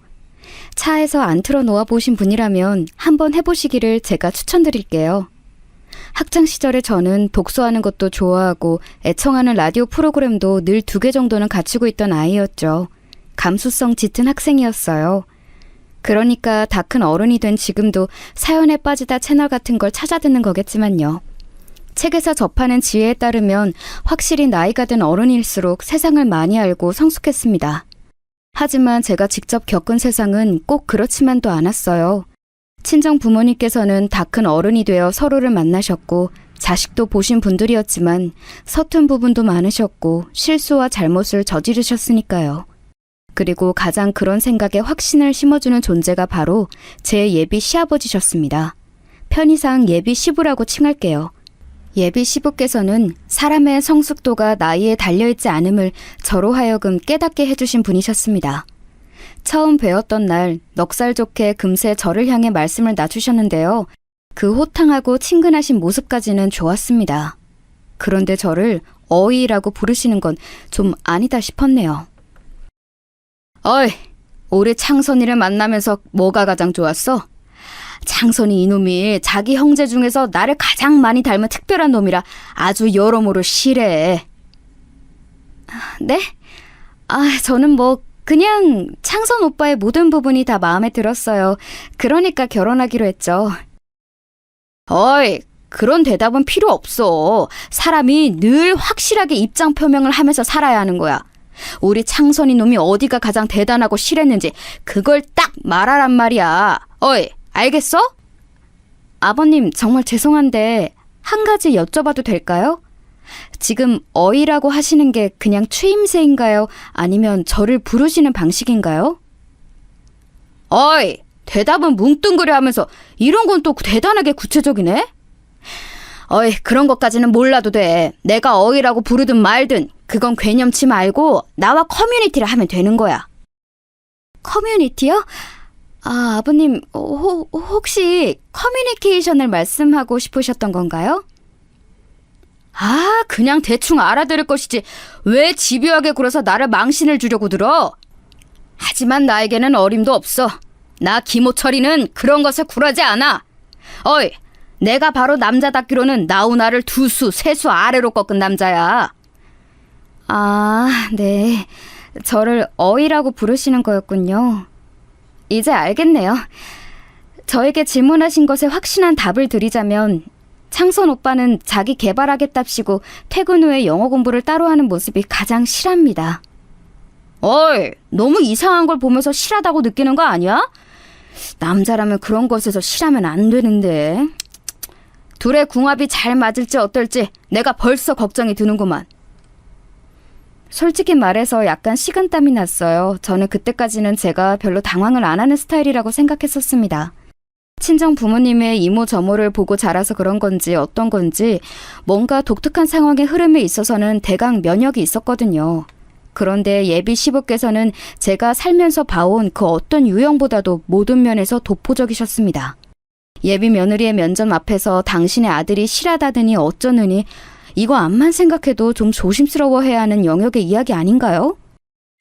차에서 안 틀어놓아 보신 분이라면 한번 해보시기를 제가 추천드릴게요. 학창시절에 저는 독서하는 것도 좋아하고 애청하는 라디오 프로그램도 늘 2개 정도는 갖추고 있던 아이였죠. 감수성 짙은 학생이었어요. 그러니까 다 큰 어른이 된 지금도 사연에 빠지다 채널 같은 걸 찾아 듣는 거겠지만요. 책에서 접하는 지혜에 따르면 확실히 나이가 든 어른일수록 세상을 많이 알고 성숙했습니다. 하지만 제가 직접 겪은 세상은 꼭 그렇지만도 않았어요. 친정 부모님께서는 다 큰 어른이 되어 서로를 만나셨고 자식도 보신 분들이었지만 서툰 부분도 많으셨고 실수와 잘못을 저지르셨으니까요. 그리고 가장 그런 생각에 확신을 심어주는 존재가 바로 제 예비 시아버지셨습니다. 편의상 예비 시부라고 칭할게요. 예비 시부께서는 사람의 성숙도가 나이에 달려있지 않음을 저로 하여금 깨닫게 해주신 분이셨습니다. 처음 뵈었던 날 넉살 좋게 금세 저를 향해 말씀을 낮추셨는데요. 그 호탕하고 친근하신 모습까지는 좋았습니다. 그런데 저를 어이라고 부르시는 건 좀 아니다 싶었네요. 어이, 우리 창선이를 만나면서 뭐가 가장 좋았어? 창선이 이놈이 자기 형제 중에서 나를 가장 많이 닮은 특별한 놈이라 아주 여러모로 싫어해. 네? 저는 그냥 창선 오빠의 모든 부분이 다 마음에 들었어요. 그러니까 결혼하기로 했죠. 어이, 그런 대답은 필요 없어. 사람이 늘 확실하게 입장 표명을 하면서 살아야 하는 거야. 우리 창선이 놈이 어디가 가장 대단하고 실했는지 그걸 딱 말하란 말이야. 어이, 알겠어? 아버님, 정말 죄송한데 한 가지 여쭤봐도 될까요? 지금 어이라고 하시는 게 그냥 추임새인가요? 아니면 저를 부르시는 방식인가요? 어이, 대답은 뭉뚱그려 하면서 이런 건 또 대단하게 구체적이네? 어이, 그런 것까지는 몰라도 돼. 내가 어이라고 부르든 말든 그건 괴념치 말고 나와 커뮤니티를 하면 되는 거야. 커뮤니티요? 아버님, 혹시 커뮤니케이션을 말씀하고 싶으셨던 건가요? 그냥 대충 알아들을 것이지 왜 집요하게 굴어서 나를 망신을 주려고 들어? 하지만 나에게는 어림도 없어. 나 김호철이는 그런 것에 굴하지 않아. 어이, 내가 바로 남자답기로는 나훈아를 2수, 3수 아래로 꺾은 남자야. 네. 저를 어이라고 부르시는 거였군요. 이제 알겠네요. 저에게 질문하신 것에 확신한 답을 드리자면 창선 오빠는 자기 개발하겠답시고 퇴근 후에 영어 공부를 따로 하는 모습이 가장 실합니다. 어이, 너무 이상한 걸 보면서 실하다고 느끼는 거 아니야? 남자라면 그런 것에서 실하면 안 되는데. 둘의 궁합이 잘 맞을지 어떨지 내가 벌써 걱정이 드는구만. 솔직히 말해서 약간 식은땀이 났어요. 저는 그때까지는 제가 별로 당황을 안 하는 스타일이라고 생각했었습니다. 친정 부모님의 이모저모를 보고 자라서 그런 건지 어떤 건지 뭔가 독특한 상황의 흐름에 있어서는 대강 면역이 있었거든요. 그런데 예비 시부께서는 제가 살면서 봐온 그 어떤 유형보다도 모든 면에서 독보적이셨습니다. 예비 며느리의 면접 앞에서 당신의 아들이 실하다더니 어쩌느니 이거 암만 생각해도 좀 조심스러워해야 하는 영역의 이야기 아닌가요?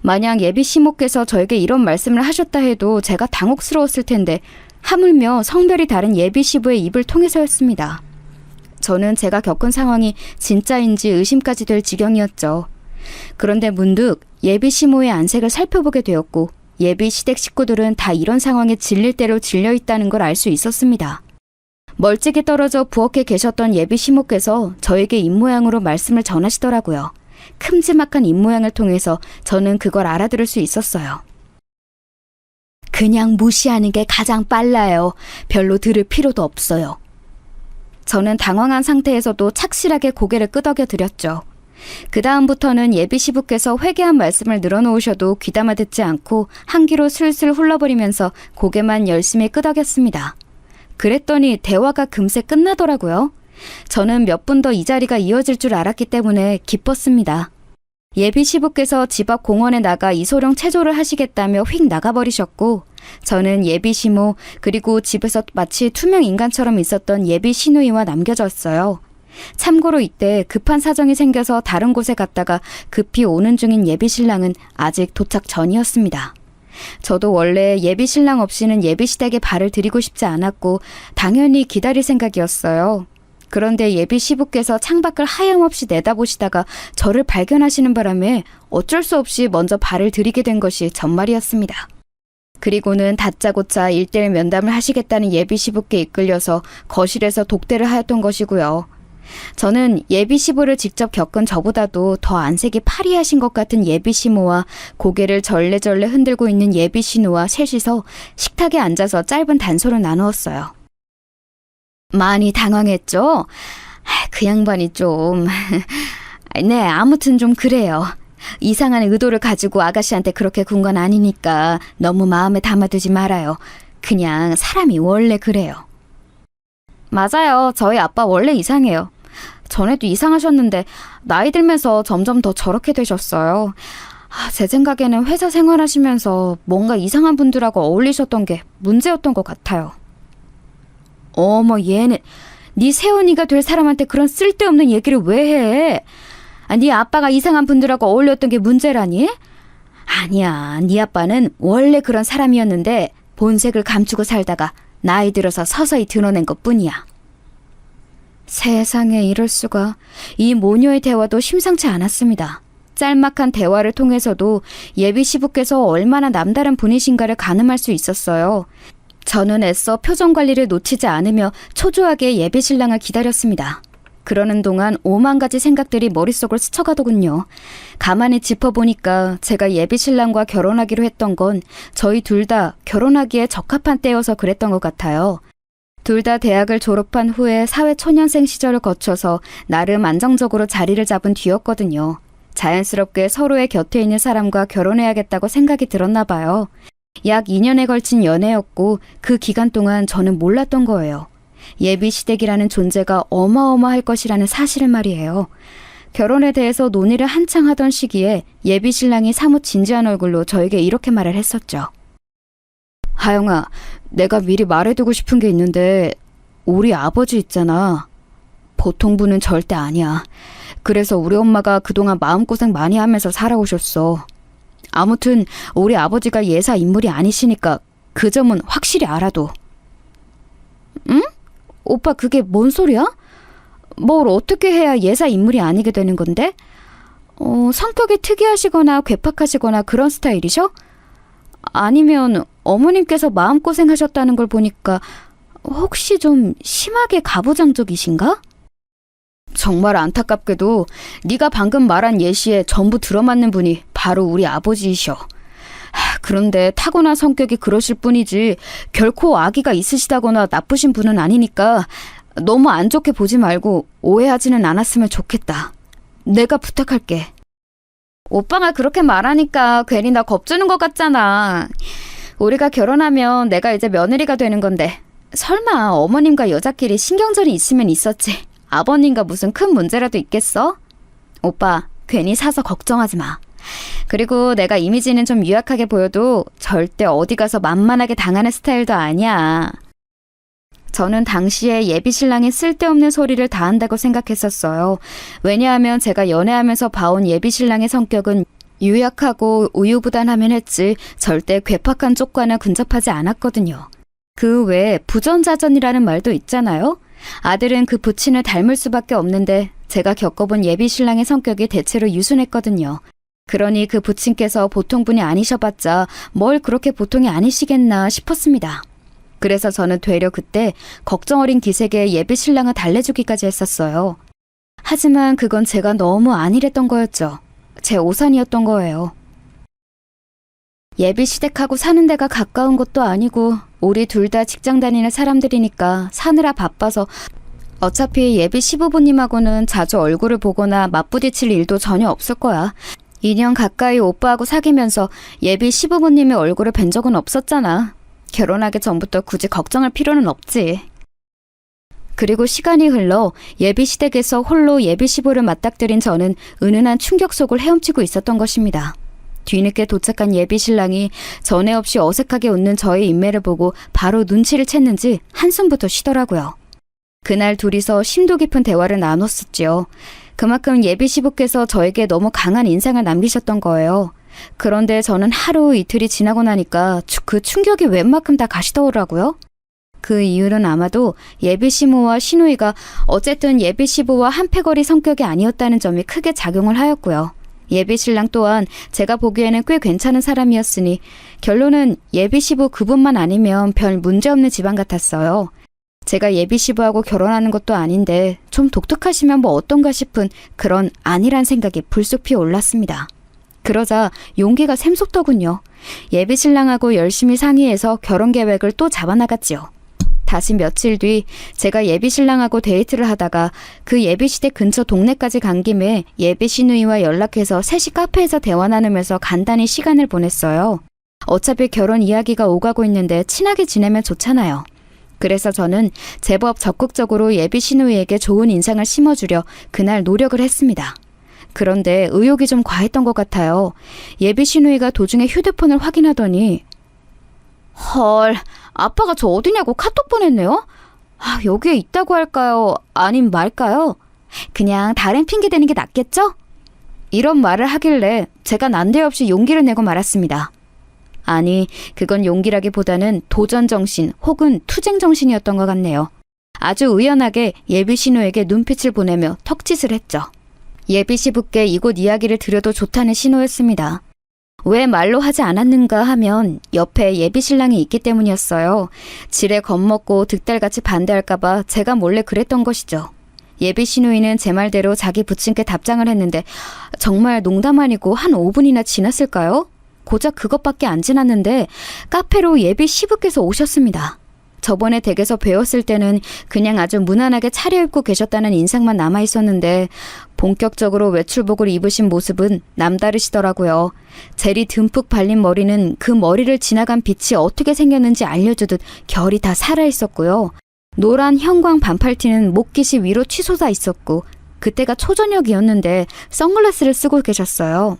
만약 예비 시모께서 저에게 이런 말씀을 하셨다 해도 제가 당혹스러웠을 텐데 하물며 성별이 다른 예비 시부의 입을 통해서였습니다. 저는 제가 겪은 상황이 진짜인지 의심까지 될 지경이었죠. 그런데 문득 예비 시모의 안색을 살펴보게 되었고 예비 시댁 식구들은 다 이런 상황에 질릴 대로 질려 있다는 걸 알 수 있었습니다. 멀찍이 떨어져 부엌에 계셨던 예비 시모께서 저에게 입모양으로 말씀을 전하시더라고요. 큼지막한 입모양을 통해서 저는 그걸 알아들을 수 있었어요. 그냥 무시하는 게 가장 빨라요. 별로 들을 필요도 없어요. 저는 당황한 상태에서도 착실하게 고개를 끄덕여 드렸죠. 그 다음부터는 예비 시부께서 회개한 말씀을 늘어놓으셔도 귀담아 듣지 않고 한기로 슬슬 흘러버리면서 고개만 열심히 끄덕였습니다. 그랬더니 대화가 금세 끝나더라고요. 저는 몇 분 더 이 자리가 이어질 줄 알았기 때문에 기뻤습니다. 예비 시부께서 집 앞 공원에 나가 이소룡 체조를 하시겠다며 휙 나가버리셨고, 저는 예비 시모 그리고 집에서 마치 투명 인간처럼 있었던 예비 시누이와 남겨졌어요. 참고로 이때 급한 사정이 생겨서 다른 곳에 갔다가 급히 오는 중인 예비 신랑은 아직 도착 전이었습니다. 저도 원래 예비 신랑 없이는 예비 시댁에 발을 들이고 싶지 않았고 당연히 기다릴 생각이었어요. 그런데 예비 시부께서 창밖을 하염없이 내다보시다가 저를 발견하시는 바람에 어쩔 수 없이 먼저 발을 들이게 된 것이 전말이었습니다. 그리고는 다짜고짜 일대일 면담을 하시겠다는 예비 시부께 이끌려서 거실에서 독대를 하였던 것이고요. 저는 예비 시부를 직접 겪은 저보다도 더 안색이 파리하신 것 같은 예비 시모와 고개를 절레절레 흔들고 있는 예비 시누와 셋이서 식탁에 앉아서 짧은 단소를 나누었어요. 많이 당황했죠? 그 양반이 좀... 네, 아무튼 좀 그래요. 이상한 의도를 가지고 아가씨한테 그렇게 군 건 아니니까 너무 마음에 담아두지 말아요. 그냥 사람이 원래 그래요. 맞아요. 저희 아빠 원래 이상해요. 전에도 이상하셨는데 나이 들면서 점점 더 저렇게 되셨어요. 제 생각에는 회사 생활하시면서 뭔가 이상한 분들하고 어울리셨던 게 문제였던 것 같아요. 어머, 얘는 네 새언니가 될 사람한테 그런 쓸데없는 얘기를 왜 해? 네 아빠가 이상한 분들하고 어울렸던 게 문제라니? 아니야, 네 아빠는 원래 그런 사람이었는데 본색을 감추고 살다가 나이 들어서 서서히 드러낸 것뿐이야. 세상에 이럴 수가. 이 모녀의 대화도 심상치 않았습니다. 짤막한 대화를 통해서도 예비 시부께서 얼마나 남다른 분이신가를 가늠할 수 있었어요. 저는 애써 표정 관리를 놓치지 않으며 초조하게 예비 신랑을 기다렸습니다. 그러는 동안 5만 가지 생각들이 머릿속을 스쳐가더군요. 가만히 짚어보니까 제가 예비 신랑과 결혼하기로 했던 건 저희 둘 다 결혼하기에 적합한 때여서 그랬던 것 같아요. 둘 다 대학을 졸업한 후에 사회초년생 시절을 거쳐서 나름 안정적으로 자리를 잡은 뒤였거든요. 자연스럽게 서로의 곁에 있는 사람과 결혼해야겠다고 생각이 들었나 봐요. 약 2년에 걸친 연애였고 그 기간 동안 저는 몰랐던 거예요. 예비 시댁이라는 존재가 어마어마할 것이라는 사실을 말이에요. 결혼에 대해서 논의를 한창 하던 시기에 예비 신랑이 사뭇 진지한 얼굴로 저에게 이렇게 말을 했었죠. 하영아, 내가 미리 말해두고 싶은 게 있는데 우리 아버지 있잖아. 보통 분은 절대 아니야. 그래서 우리 엄마가 그동안 마음고생 많이 하면서 살아오셨어. 아무튼 우리 아버지가 예사 인물이 아니시니까 그 점은 확실히 알아둬. 응? 오빠 그게 뭔 소리야? 뭘 어떻게 해야 예사 인물이 아니게 되는 건데? 성격이 특이하시거나 괴팍하시거나 그런 스타일이셔? 아니면 어머님께서 마음고생하셨다는 걸 보니까 혹시 좀 심하게 가부장적이신가? 정말 안타깝게도 네가 방금 말한 예시에 전부 들어맞는 분이 바로 우리 아버지이셔. 그런데 타고난 성격이 그러실 뿐이지 결코 악의가 있으시다거나 나쁘신 분은 아니니까 너무 안 좋게 보지 말고 오해하지는 않았으면 좋겠다. 내가 부탁할게. 오빠가 그렇게 말하니까 괜히 나 겁주는 것 같잖아. 우리가 결혼하면 내가 이제 며느리가 되는 건데 설마 어머님과 여자끼리 신경전이 있으면 있었지. 아버님과 무슨 큰 문제라도 있겠어? 오빠 괜히 사서 걱정하지 마. 그리고 내가 이미지는 좀 유약하게 보여도 절대 어디 가서 만만하게 당하는 스타일도 아니야. 저는 당시에 예비 신랑이 쓸데없는 소리를 다 한다고 생각했었어요. 왜냐하면 제가 연애하면서 봐온 예비 신랑의 성격은 유약하고 우유부단하면 했지 절대 괴팍한 쪽과는 근접하지 않았거든요. 그 외에 부전자전이라는 말도 있잖아요. 아들은 그 부친을 닮을 수밖에 없는데 제가 겪어본 예비 신랑의 성격이 대체로 유순했거든요. 그러니 그 부친께서 보통 분이 아니셔봤자 뭘 그렇게 보통이 아니시겠나 싶었습니다. 그래서 저는 되려 그때 걱정 어린 기색에 예비 신랑을 달래주기까지 했었어요. 하지만 그건 제가 너무 안일했던 거였죠. 제 오산이었던 거예요. 예비 시댁하고 사는 데가 가까운 것도 아니고 우리 둘 다 직장 다니는 사람들이니까 사느라 바빠서 어차피 예비 시부모님하고는 자주 얼굴을 보거나 맞부딪힐 일도 전혀 없을 거야. 2년 가까이 오빠하고 사귀면서 예비 시부모님의 얼굴을 뵌 적은 없었잖아. 결혼하기 전부터 굳이 걱정할 필요는 없지. 그리고 시간이 흘러 예비 시댁에서 홀로 예비 시부를 맞닥뜨린 저는 은은한 충격 속을 헤엄치고 있었던 것입니다. 뒤늦게 도착한 예비 신랑이 전에 없이 어색하게 웃는 저의 인매를 보고 바로 눈치를 챘는지 한숨부터 쉬더라고요. 그날 둘이서 심도 깊은 대화를 나눴었지요. 그만큼 예비 시부께서 저에게 너무 강한 인상을 남기셨던 거예요. 그런데 저는 하루 이틀이 지나고 나니까 그 충격이 웬만큼 다 가시더라고요. 그 이유는 아마도 예비 시모와 시누이가 어쨌든 예비 시부와 한패거리 성격이 아니었다는 점이 크게 작용을 하였고요. 예비 신랑 또한 제가 보기에는 꽤 괜찮은 사람이었으니 결론은 예비 시부 그분만 아니면 별 문제없는 집안 같았어요. 제가 예비 시부하고 결혼하는 것도 아닌데 좀 독특하시면 뭐 어떤가 싶은 그런 안일한 생각이 불쑥 피어올랐습니다. 그러자 용기가 샘솟더군요. 예비 신랑하고 열심히 상의해서 결혼 계획을 또 잡아나갔지요. 다시 며칠 뒤 제가 예비 신랑하고 데이트를 하다가 그 예비 시댁 근처 동네까지 간 김에 예비 시누이와 연락해서 셋이 카페에서 대화 나누면서 간단히 시간을 보냈어요. 어차피 결혼 이야기가 오가고 있는데 친하게 지내면 좋잖아요. 그래서 저는 제법 적극적으로 예비 시누이에게 좋은 인상을 심어주려 그날 노력을 했습니다. 그런데 의욕이 좀 과했던 것 같아요. 예비 시누이가 도중에 휴대폰을 확인하더니 헐, 아빠가 저 어디냐고 카톡 보냈네요? 여기에 있다고 할까요? 아님 말까요? 그냥 다른 핑계 대는 게 낫겠죠? 이런 말을 하길래 제가 난데없이 용기를 내고 말았습니다. 아니, 그건 용기라기보다는 도전정신 혹은 투쟁정신이었던 것 같네요. 아주 의연하게 예비 신우에게 눈빛을 보내며 턱짓을 했죠. 예비 시부께 이곳 이야기를 드려도 좋다는 신호였습니다. 왜 말로 하지 않았는가 하면 옆에 예비 신랑이 있기 때문이었어요. 지레 겁먹고 득달같이 반대할까봐 제가 몰래 그랬던 것이죠. 예비 시누이는 제 말대로 자기 부친께 답장을 했는데 정말 농담 아니고 한 5분이나 지났을까요? 고작 그것밖에 안 지났는데 카페로 예비 시부께서 오셨습니다. 저번에 댁에서 뵈었을 때는 그냥 아주 무난하게 차려입고 계셨다는 인상만 남아있었는데 본격적으로 외출복을 입으신 모습은 남다르시더라고요. 젤이 듬뿍 발린 머리는 그 머리를 지나간 빛이 어떻게 생겼는지 알려주듯 결이 다 살아있었고요. 노란 형광 반팔티는 목깃이 위로 치솟아 있었고 그때가 초저녁이었는데 선글라스를 쓰고 계셨어요.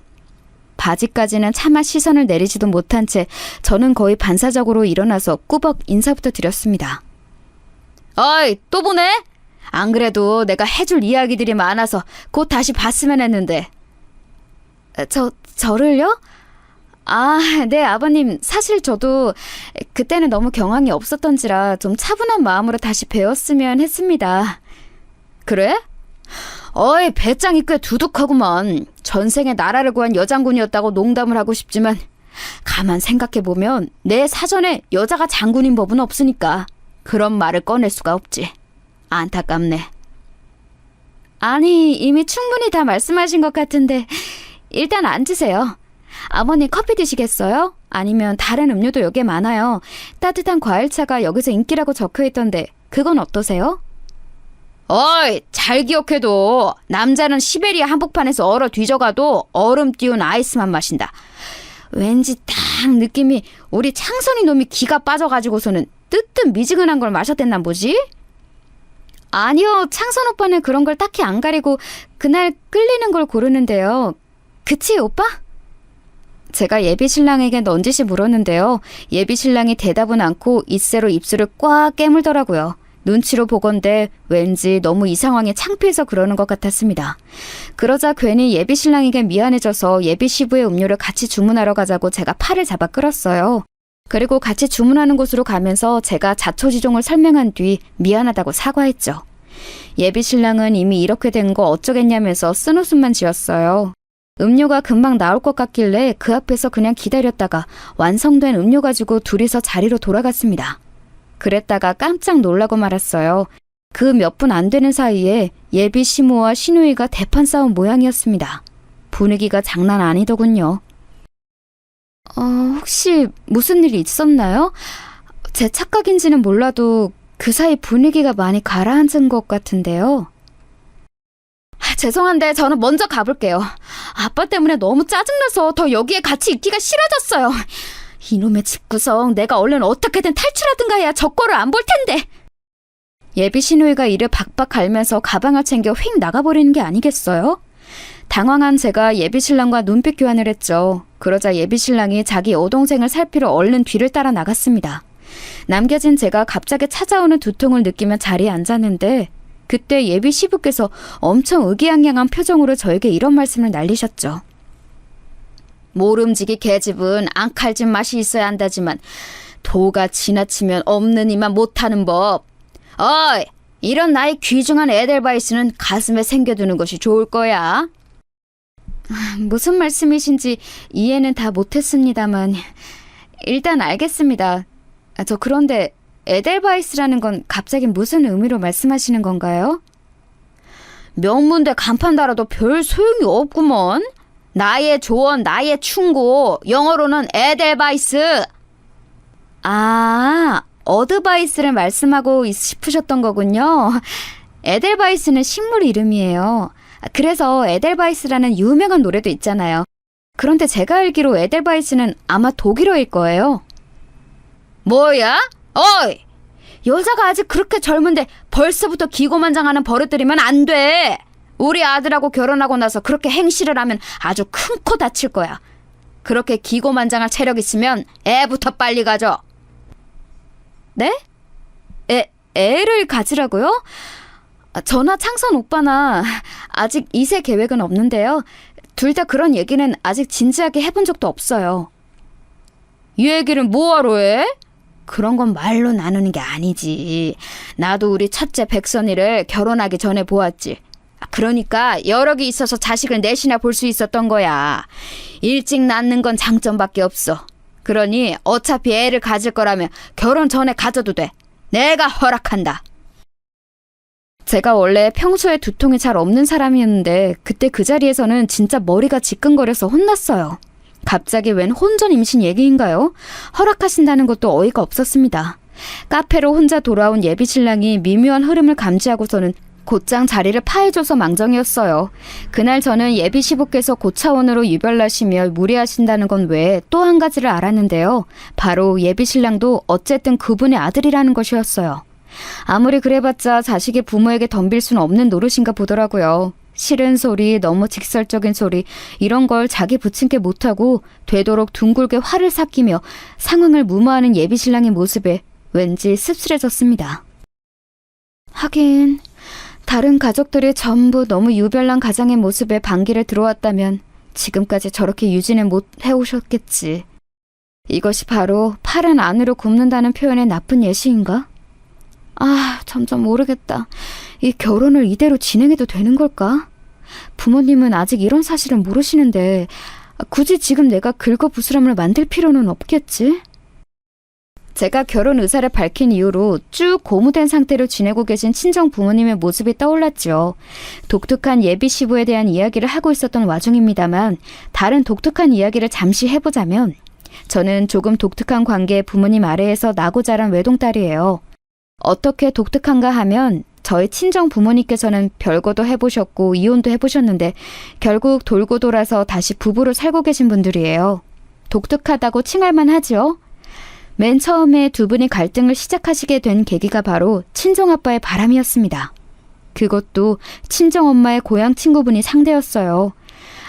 바지까지는 차마 시선을 내리지도 못한 채 저는 거의 반사적으로 일어나서 꾸벅 인사부터 드렸습니다. 어이, 또 보네? 안 그래도 내가 해줄 이야기들이 많아서 곧 다시 봤으면 했는데. 저를요? 네, 아버님. 사실 저도 그때는 너무 경황이 없었던지라 좀 차분한 마음으로 다시 뵈었으면 했습니다. 그래? 어이, 배짱이 꽤 두둑하구먼. 전생에 나라를 구한 여장군이었다고 농담을 하고 싶지만 가만 생각해보면 내 사전에 여자가 장군인 법은 없으니까 그런 말을 꺼낼 수가 없지. 안타깝네. 아니, 이미 충분히 다 말씀하신 것 같은데 일단 앉으세요. 아버님 커피 드시겠어요? 아니면 다른 음료도 여기에 많아요. 따뜻한 과일차가 여기서 인기라고 적혀있던데 그건 어떠세요? 어이, 잘 기억해도 남자는 시베리아 한복판에서 얼어 뒤져가도 얼음 띄운 아이스만 마신다. 왠지 딱 느낌이 우리 창선이 놈이 기가 빠져가지고서는 뜨뜻미지근한 걸 마셨댔나 뭐지? 아니요, 창선 오빠는 그런 걸 딱히 안 가리고 그날 끌리는 걸 고르는데요. 그치, 오빠? 제가 예비 신랑에게 넌지시 물었는데요. 예비 신랑이 대답은 않고 이새로 입술을 꽉 깨물더라고요. 눈치로 보건대 왠지 너무 이 상황에 창피해서 그러는 것 같았습니다. 그러자 괜히 예비 신랑에게 미안해져서 예비 시부의 음료를 같이 주문하러 가자고 제가 팔을 잡아 끌었어요. 그리고 같이 주문하는 곳으로 가면서 제가 자초지종을 설명한 뒤 미안하다고 사과했죠. 예비 신랑은 이미 이렇게 된 거 어쩌겠냐면서 쓴웃음만 지었어요. 음료가 금방 나올 것 같길래 그 앞에서 그냥 기다렸다가 완성된 음료 가지고 둘이서 자리로 돌아갔습니다. 그랬다가 깜짝 놀라고 말았어요. 그 몇 분 안 되는 사이에 예비 시모와 시누이가 대판 싸운 모양이었습니다. 분위기가 장난 아니더군요. 혹시 무슨 일이 있었나요? 제 착각인지는 몰라도 그 사이 분위기가 많이 가라앉은 것 같은데요. 죄송한데 저는 먼저 가볼게요. 아빠 때문에 너무 짜증나서 더 여기에 같이 있기가 싫어졌어요. 이놈의 집구석, 내가 얼른 어떻게든 탈출하든가 해야 저 꼴을 안 볼 텐데. 예비 시누이가 이를 박박 갈면서 가방을 챙겨 휙 나가버리는 게 아니겠어요? 당황한 제가 예비 신랑과 눈빛 교환을 했죠. 그러자 예비 신랑이 자기 여동생을 살피러 얼른 뒤를 따라 나갔습니다. 남겨진 제가 갑자기 찾아오는 두통을 느끼며 자리에 앉았는데 그때 예비 시부께서 엄청 의기양양한 표정으로 저에게 이런 말씀을 날리셨죠. 모름지기 계집은 앙칼진 맛이 있어야 한다지만 도가 지나치면 없는 이만 못하는 법. 어이! 이런 나이 귀중한 에델바이스는 가슴에 새겨두는 것이 좋을 거야. 무슨 말씀이신지 이해는 다 못했습니다만 일단 알겠습니다. 저 그런데 에델바이스라는 건 갑자기 무슨 의미로 말씀하시는 건가요? 명문대 간판 달아도 별 소용이 없구먼. 나의 조언, 나의 충고, 영어로는 에델바이스. 어드바이스를 말씀하고 싶으셨던 거군요. 에델바이스는 식물 이름이에요. 그래서 에델바이스라는 유명한 노래도 있잖아요. 그런데 제가 알기로 에델바이스는 아마 독일어일 거예요. 뭐야? 어이! 여자가 아직 그렇게 젊은데 벌써부터 기고만장하는 버릇들이면 안 돼. 우리 아들하고 결혼하고 나서 그렇게 행실을 하면 아주 큰 코 다칠 거야. 그렇게 기고만장할 체력 있으면 애부터 빨리 가져. 네? 애를 가지라고요? 저나 창선 오빠나 아직 2세 계획은 없는데요. 둘 다 그런 얘기는 아직 진지하게 해본 적도 없어요. 이 얘기를 뭐하러 해? 그런 건 말로 나누는 게 아니지. 나도 우리 첫째 백선이를 결혼하기 전에 보았지. 그러니까 여력이 있어서 자식을 넷이나 볼 수 있었던 거야. 일찍 낳는 건 장점밖에 없어. 그러니 어차피 애를 가질 거라면 결혼 전에 가져도 돼. 내가 허락한다. 제가 원래 평소에 두통이 잘 없는 사람이었는데 그때 그 자리에서는 진짜 머리가 지끈거려서 혼났어요. 갑자기 웬 혼전 임신 얘기인가요? 허락하신다는 것도 어이가 없었습니다. 카페로 혼자 돌아온 예비 신랑이 미묘한 흐름을 감지하고서는 곧장 자리를 파해줘서 망정이었어요. 그날 저는 예비 시부께서 고차원으로 유별나시며 무리하신다는 건 외에 또 한 가지를 알았는데요. 바로 예비 신랑도 어쨌든 그분의 아들이라는 것이었어요. 아무리 그래봤자 자식이 부모에게 덤빌 수는 없는 노릇인가 보더라고요. 싫은 소리, 너무 직설적인 소리, 이런 걸 자기 부침개 못하고 되도록 둥글게 화를 삭히며 상황을 무마하는 예비 신랑의 모습에 왠지 씁쓸해졌습니다. 하긴 다른 가족들이 전부 너무 유별난 가장의 모습에 반기를 들어왔다면 지금까지 저렇게 유지는 못 해오셨겠지. 이것이 바로 팔은 안으로 굽는다는 표현의 나쁜 예시인가? 점점 모르겠다. 이 결혼을 이대로 진행해도 되는 걸까? 부모님은 아직 이런 사실을 모르시는데 굳이 지금 내가 긁어부스럼을 만들 필요는 없겠지? 제가 결혼 의사를 밝힌 이후로 쭉 고무된 상태로 지내고 계신 친정 부모님의 모습이 떠올랐죠. 독특한 예비 시부에 대한 이야기를 하고 있었던 와중입니다만 다른 독특한 이야기를 잠시 해보자면 저는 조금 독특한 관계의 부모님 아래에서 나고 자란 외동딸이에요. 어떻게 독특한가 하면 저희 친정 부모님께서는 별거도 해보셨고 이혼도 해보셨는데 결국 돌고 돌아서 다시 부부로 살고 계신 분들이에요. 독특하다고 칭할만 하죠. 맨 처음에 두 분이 갈등을 시작하시게 된 계기가 바로 친정아빠의 바람이었습니다. 그것도 친정엄마의 고향 친구분이 상대였어요.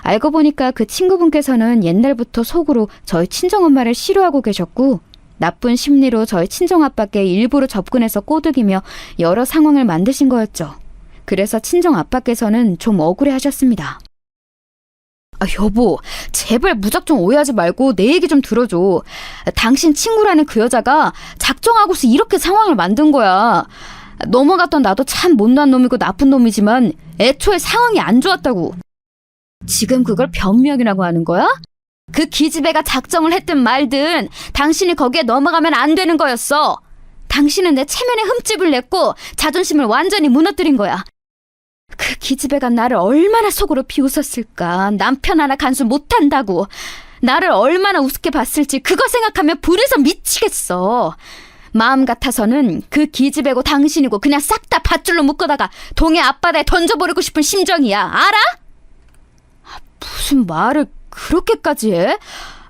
알고 보니까 그 친구분께서는 옛날부터 속으로 저희 친정엄마를 싫어하고 계셨고 나쁜 심리로 저희 친정아빠께 일부러 접근해서 꼬드기며 여러 상황을 만드신 거였죠. 그래서 친정아빠께서는 좀 억울해하셨습니다. 여보, 제발 무작정 오해하지 말고 내 얘기 좀 들어줘. 당신 친구라는 그 여자가 작정하고서 이렇게 상황을 만든 거야. 넘어갔던 나도 참 못난 놈이고 나쁜 놈이지만 애초에 상황이 안 좋았다고. 지금 그걸 변명이라고 하는 거야? 그 기집애가 작정을 했든 말든 당신이 거기에 넘어가면 안 되는 거였어. 당신은 내 체면에 흠집을 냈고 자존심을 완전히 무너뜨린 거야. 그 기집애가 나를 얼마나 속으로 비웃었을까. 남편 하나 간수 못한다고. 나를 얼마나 우습게 봤을지 그거 생각하면 불에서 미치겠어. 마음 같아서는 그 기집애고 당신이고 그냥 싹 다 밧줄로 묶어다가 동해 앞바다에 던져버리고 싶은 심정이야. 알아? 무슨 말을 그렇게까지 해?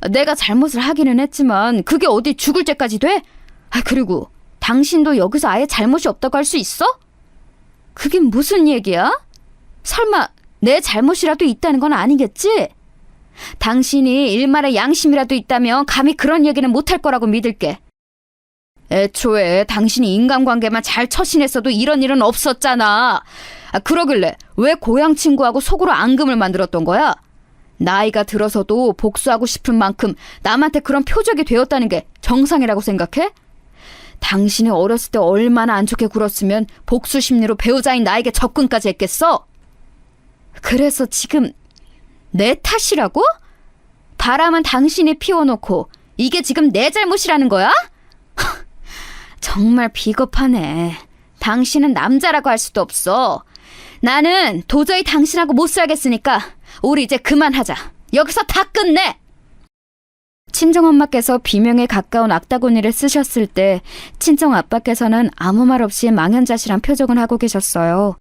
내가 잘못을 하기는 했지만 그게 어디 죽을 죄까지 돼? 그리고 당신도 여기서 아예 잘못이 없다고 할 수 있어? 그게 무슨 얘기야? 설마 내 잘못이라도 있다는 건 아니겠지? 당신이 일말의 양심이라도 있다면 감히 그런 얘기는 못할 거라고 믿을게. 애초에 당신이 인간관계만 잘 처신했어도 이런 일은 없었잖아. 그러길래 왜 고향 친구하고 속으로 앙금을 만들었던 거야? 나이가 들어서도 복수하고 싶은 만큼 남한테 그런 표적이 되었다는 게 정상이라고 생각해? 당신이 어렸을 때 얼마나 안 좋게 굴었으면 복수 심리로 배우자인 나에게 접근까지 했겠어? 그래서 지금 내 탓이라고? 바람은 당신이 피워놓고 이게 지금 내 잘못이라는 거야? 정말 비겁하네. 당신은 남자라고 할 수도 없어. 나는 도저히 당신하고 못 살겠으니까 우리 이제 그만하자. 여기서 다 끝내. 친정엄마께서 비명에 가까운 악다구니를 쓰셨을 때 친정아빠께서는 아무 말 없이 망연자실한 표정을 하고 계셨어요.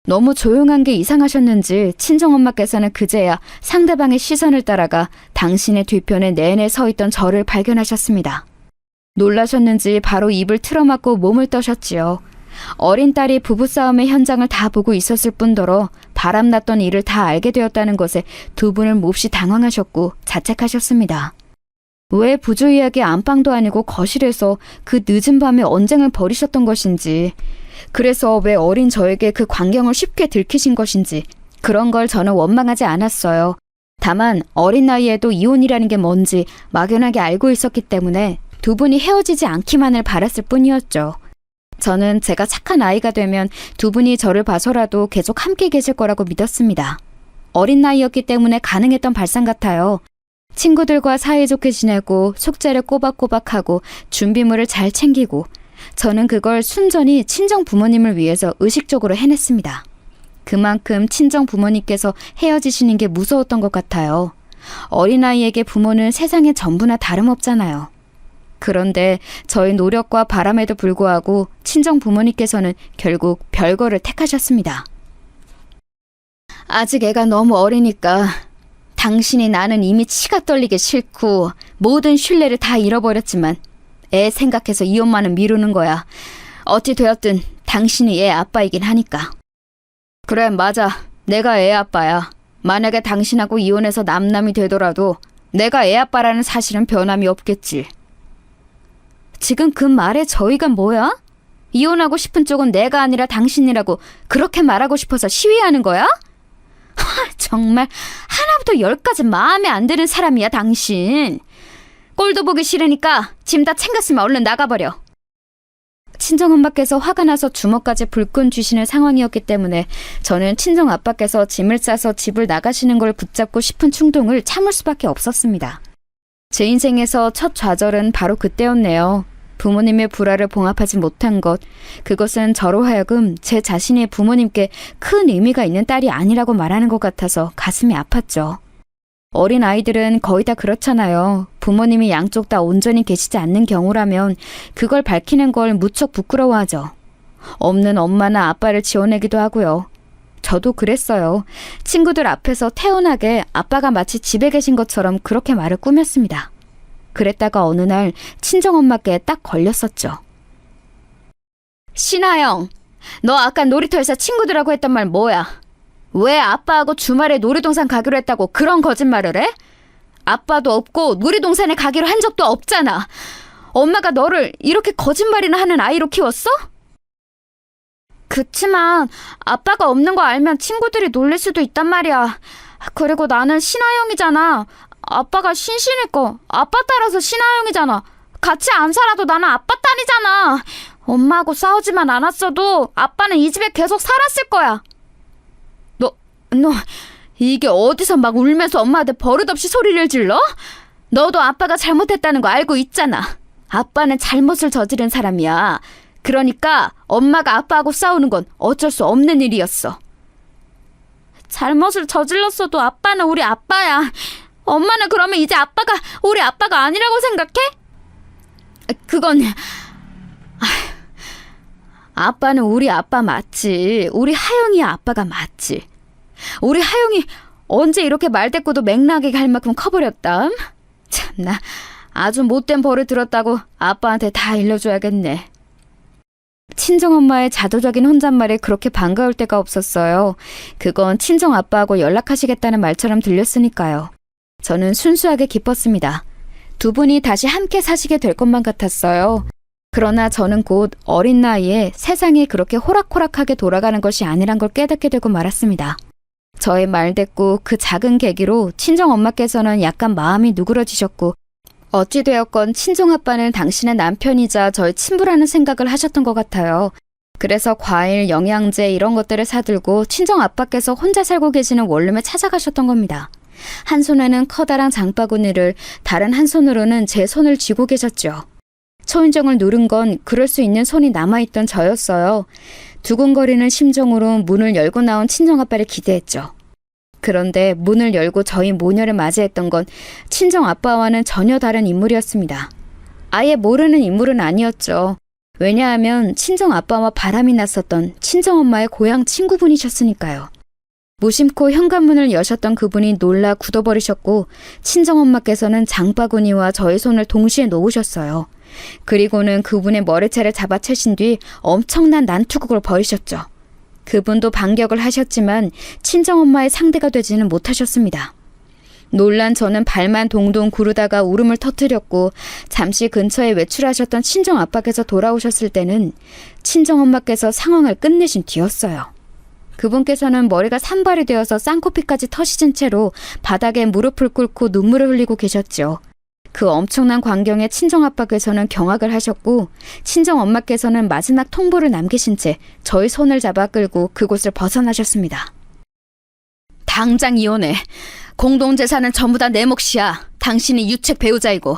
너무 조용한 게 이상하셨는지 친정엄마께서는 그제야 상대방의 시선을 따라가 당신의 뒤편에 내내 서 있던 저를 발견하셨습니다. 놀라셨는지 바로 입을 틀어막고 몸을 떠셨지요. 어린 딸이 부부싸움의 현장을 다 보고 있었을 뿐더러 바람났던 일을 다 알게 되었다는 것에 두 분을 몹시 당황하셨고 자책하셨습니다. 왜 부주의하게 안방도 아니고 거실에서 그 늦은 밤에 언쟁을 벌이셨던 것인지, 그래서 왜 어린 저에게 그 광경을 쉽게 들키신 것인지 그런 걸 저는 원망하지 않았어요. 다만 어린 나이에도 이혼이라는 게 뭔지 막연하게 알고 있었기 때문에 두 분이 헤어지지 않기만을 바랐을 뿐이었죠. 저는 제가 착한 아이가 되면 두 분이 저를 봐서라도 계속 함께 계실 거라고 믿었습니다. 어린 나이였기 때문에 가능했던 발상 같아요. 친구들과 사이좋게 지내고 숙제를 꼬박꼬박하고 준비물을 잘 챙기고 저는 그걸 순전히 친정 부모님을 위해서 의식적으로 해냈습니다. 그만큼 친정 부모님께서 헤어지시는 게 무서웠던 것 같아요. 어린아이에게 부모는 세상의 전부나 다름없잖아요. 그런데 저의 노력과 바람에도 불구하고 친정 부모님께서는 결국 별거를 택하셨습니다. 아직 애가 너무 어리니까 당신이 나는 이미 치가 떨리게 싫고 모든 신뢰를 다 잃어버렸지만 애 생각해서 이혼만은 미루는 거야. 어찌 되었든 당신이 애 아빠이긴 하니까. 그래, 맞아. 내가 애 아빠야. 만약에 당신하고 이혼해서 남남이 되더라도 내가 애 아빠라는 사실은 변함이 없겠지. 지금 그 말에 저희가 뭐야? 이혼하고 싶은 쪽은 내가 아니라 당신이라고 그렇게 말하고 싶어서 시위하는 거야? 정말 하나부터 열까지 마음에 안 드는 사람이야, 당신. 꼴도 보기 싫으니까 짐 다 챙겼으면 얼른 나가버려. 친정엄마께서 화가 나서 주먹까지 불끈 쥐시는 상황이었기 때문에 저는 친정아빠께서 짐을 싸서 집을 나가시는 걸 붙잡고 싶은 충동을 참을 수밖에 없었습니다. 제 인생에서 첫 좌절은 바로 그때였네요. 부모님의 불화를 봉합하지 못한 것, 그것은 저로 하여금 제 자신이 부모님께 큰 의미가 있는 딸이 아니라고 말하는 것 같아서 가슴이 아팠죠. 어린 아이들은 거의 다 그렇잖아요. 부모님이 양쪽 다 온전히 계시지 않는 경우라면 그걸 밝히는 걸 무척 부끄러워하죠. 없는 엄마나 아빠를 지어내기도 하고요. 저도 그랬어요. 친구들 앞에서 태연하게 아빠가 마치 집에 계신 것처럼 그렇게 말을 꾸몄습니다. 그랬다가 어느 날 친정엄마께 딱 걸렸었죠. 신하영, 너 아까 놀이터에서 친구들하고 했던 말 뭐야? 왜 아빠하고 주말에 놀이동산 가기로 했다고 그런 거짓말을 해? 아빠도 없고 놀이동산에 가기로 한 적도 없잖아. 엄마가 너를 이렇게 거짓말이나 하는 아이로 키웠어? 그치만 아빠가 없는 거 알면 친구들이 놀릴 수도 있단 말이야. 그리고 나는 신하영이잖아. 아빠가 신신이고 아빠 따라서 신하영이잖아. 같이 안 살아도 나는 아빠 딸이잖아. 엄마하고 싸우지만 않았어도 아빠는 이 집에 계속 살았을 거야. 너 이게 어디서 막 울면서 엄마한테 버릇없이 소리를 질러? 너도 아빠가 잘못했다는 거 알고 있잖아. 아빠는 잘못을 저지른 사람이야. 그러니까 엄마가 아빠하고 싸우는 건 어쩔 수 없는 일이었어. 잘못을 저질렀어도 아빠는 우리 아빠야. 엄마는 그러면 이제 아빠가 우리 아빠가 아니라고 생각해? 그건... 아빠는 우리 아빠 맞지. 우리 하영이 아빠가 맞지. 우리 하영이 언제 이렇게 말대꾸도 맹랑하게 갈 만큼 커버렸담? 참나, 아주 못된 벌을 들었다고 아빠한테 다 일러줘야겠네. 친정엄마의 자조적인 혼잣말에 그렇게 반가울 때가 없었어요. 그건 친정아빠하고 연락하시겠다는 말처럼 들렸으니까요. 저는 순수하게 기뻤습니다. 두 분이 다시 함께 사시게 될 것만 같았어요. 그러나 저는 곧 어린 나이에 세상이 그렇게 호락호락하게 돌아가는 것이 아니란 걸 깨닫게 되고 말았습니다. 저의 말대꾸 그 작은 계기로 친정엄마께서는 약간 마음이 누그러지셨고 어찌되었건 친정아빠는 당신의 남편이자 저의 친부라는 생각을 하셨던 것 같아요. 그래서 과일, 영양제 이런 것들을 사들고 친정아빠께서 혼자 살고 계시는 원룸에 찾아가셨던 겁니다. 한 손에는 커다란 장바구니를 다른 한 손으로는 제 손을 쥐고 계셨죠. 초인종을 누른 건 그럴 수 있는 손이 남아있던 저였어요. 두근거리는 심정으로 문을 열고 나온 친정아빠를 기대했죠. 그런데 문을 열고 저희 모녀를 맞이했던 건 친정아빠와는 전혀 다른 인물이었습니다. 아예 모르는 인물은 아니었죠. 왜냐하면 친정아빠와 바람이 났었던 친정엄마의 고향 친구분이셨으니까요. 무심코 현관문을 여셨던 그분이 놀라 굳어버리셨고 친정엄마께서는 장바구니와 저의 손을 동시에 놓으셨어요. 그리고는 그분의 머리채를 잡아채신 뒤 엄청난 난투극을 벌이셨죠. 그분도 반격을 하셨지만 친정엄마의 상대가 되지는 못하셨습니다. 놀란 저는 발만 동동 구르다가 울음을 터뜨렸고 잠시 근처에 외출하셨던 친정아빠께서 돌아오셨을 때는 친정엄마께서 상황을 끝내신 뒤였어요. 그분께서는 머리가 산발이 되어서 쌍코피까지 터시진 채로 바닥에 무릎을 꿇고 눈물을 흘리고 계셨죠. 그 엄청난 광경에 친정아빠께서는 경악을 하셨고 친정엄마께서는 마지막 통보를 남기신 채 저희 손을 잡아 끌고 그곳을 벗어나셨습니다. 당장 이혼해. 공동재산은 전부 다 내 몫이야. 당신이 유책 배우자이고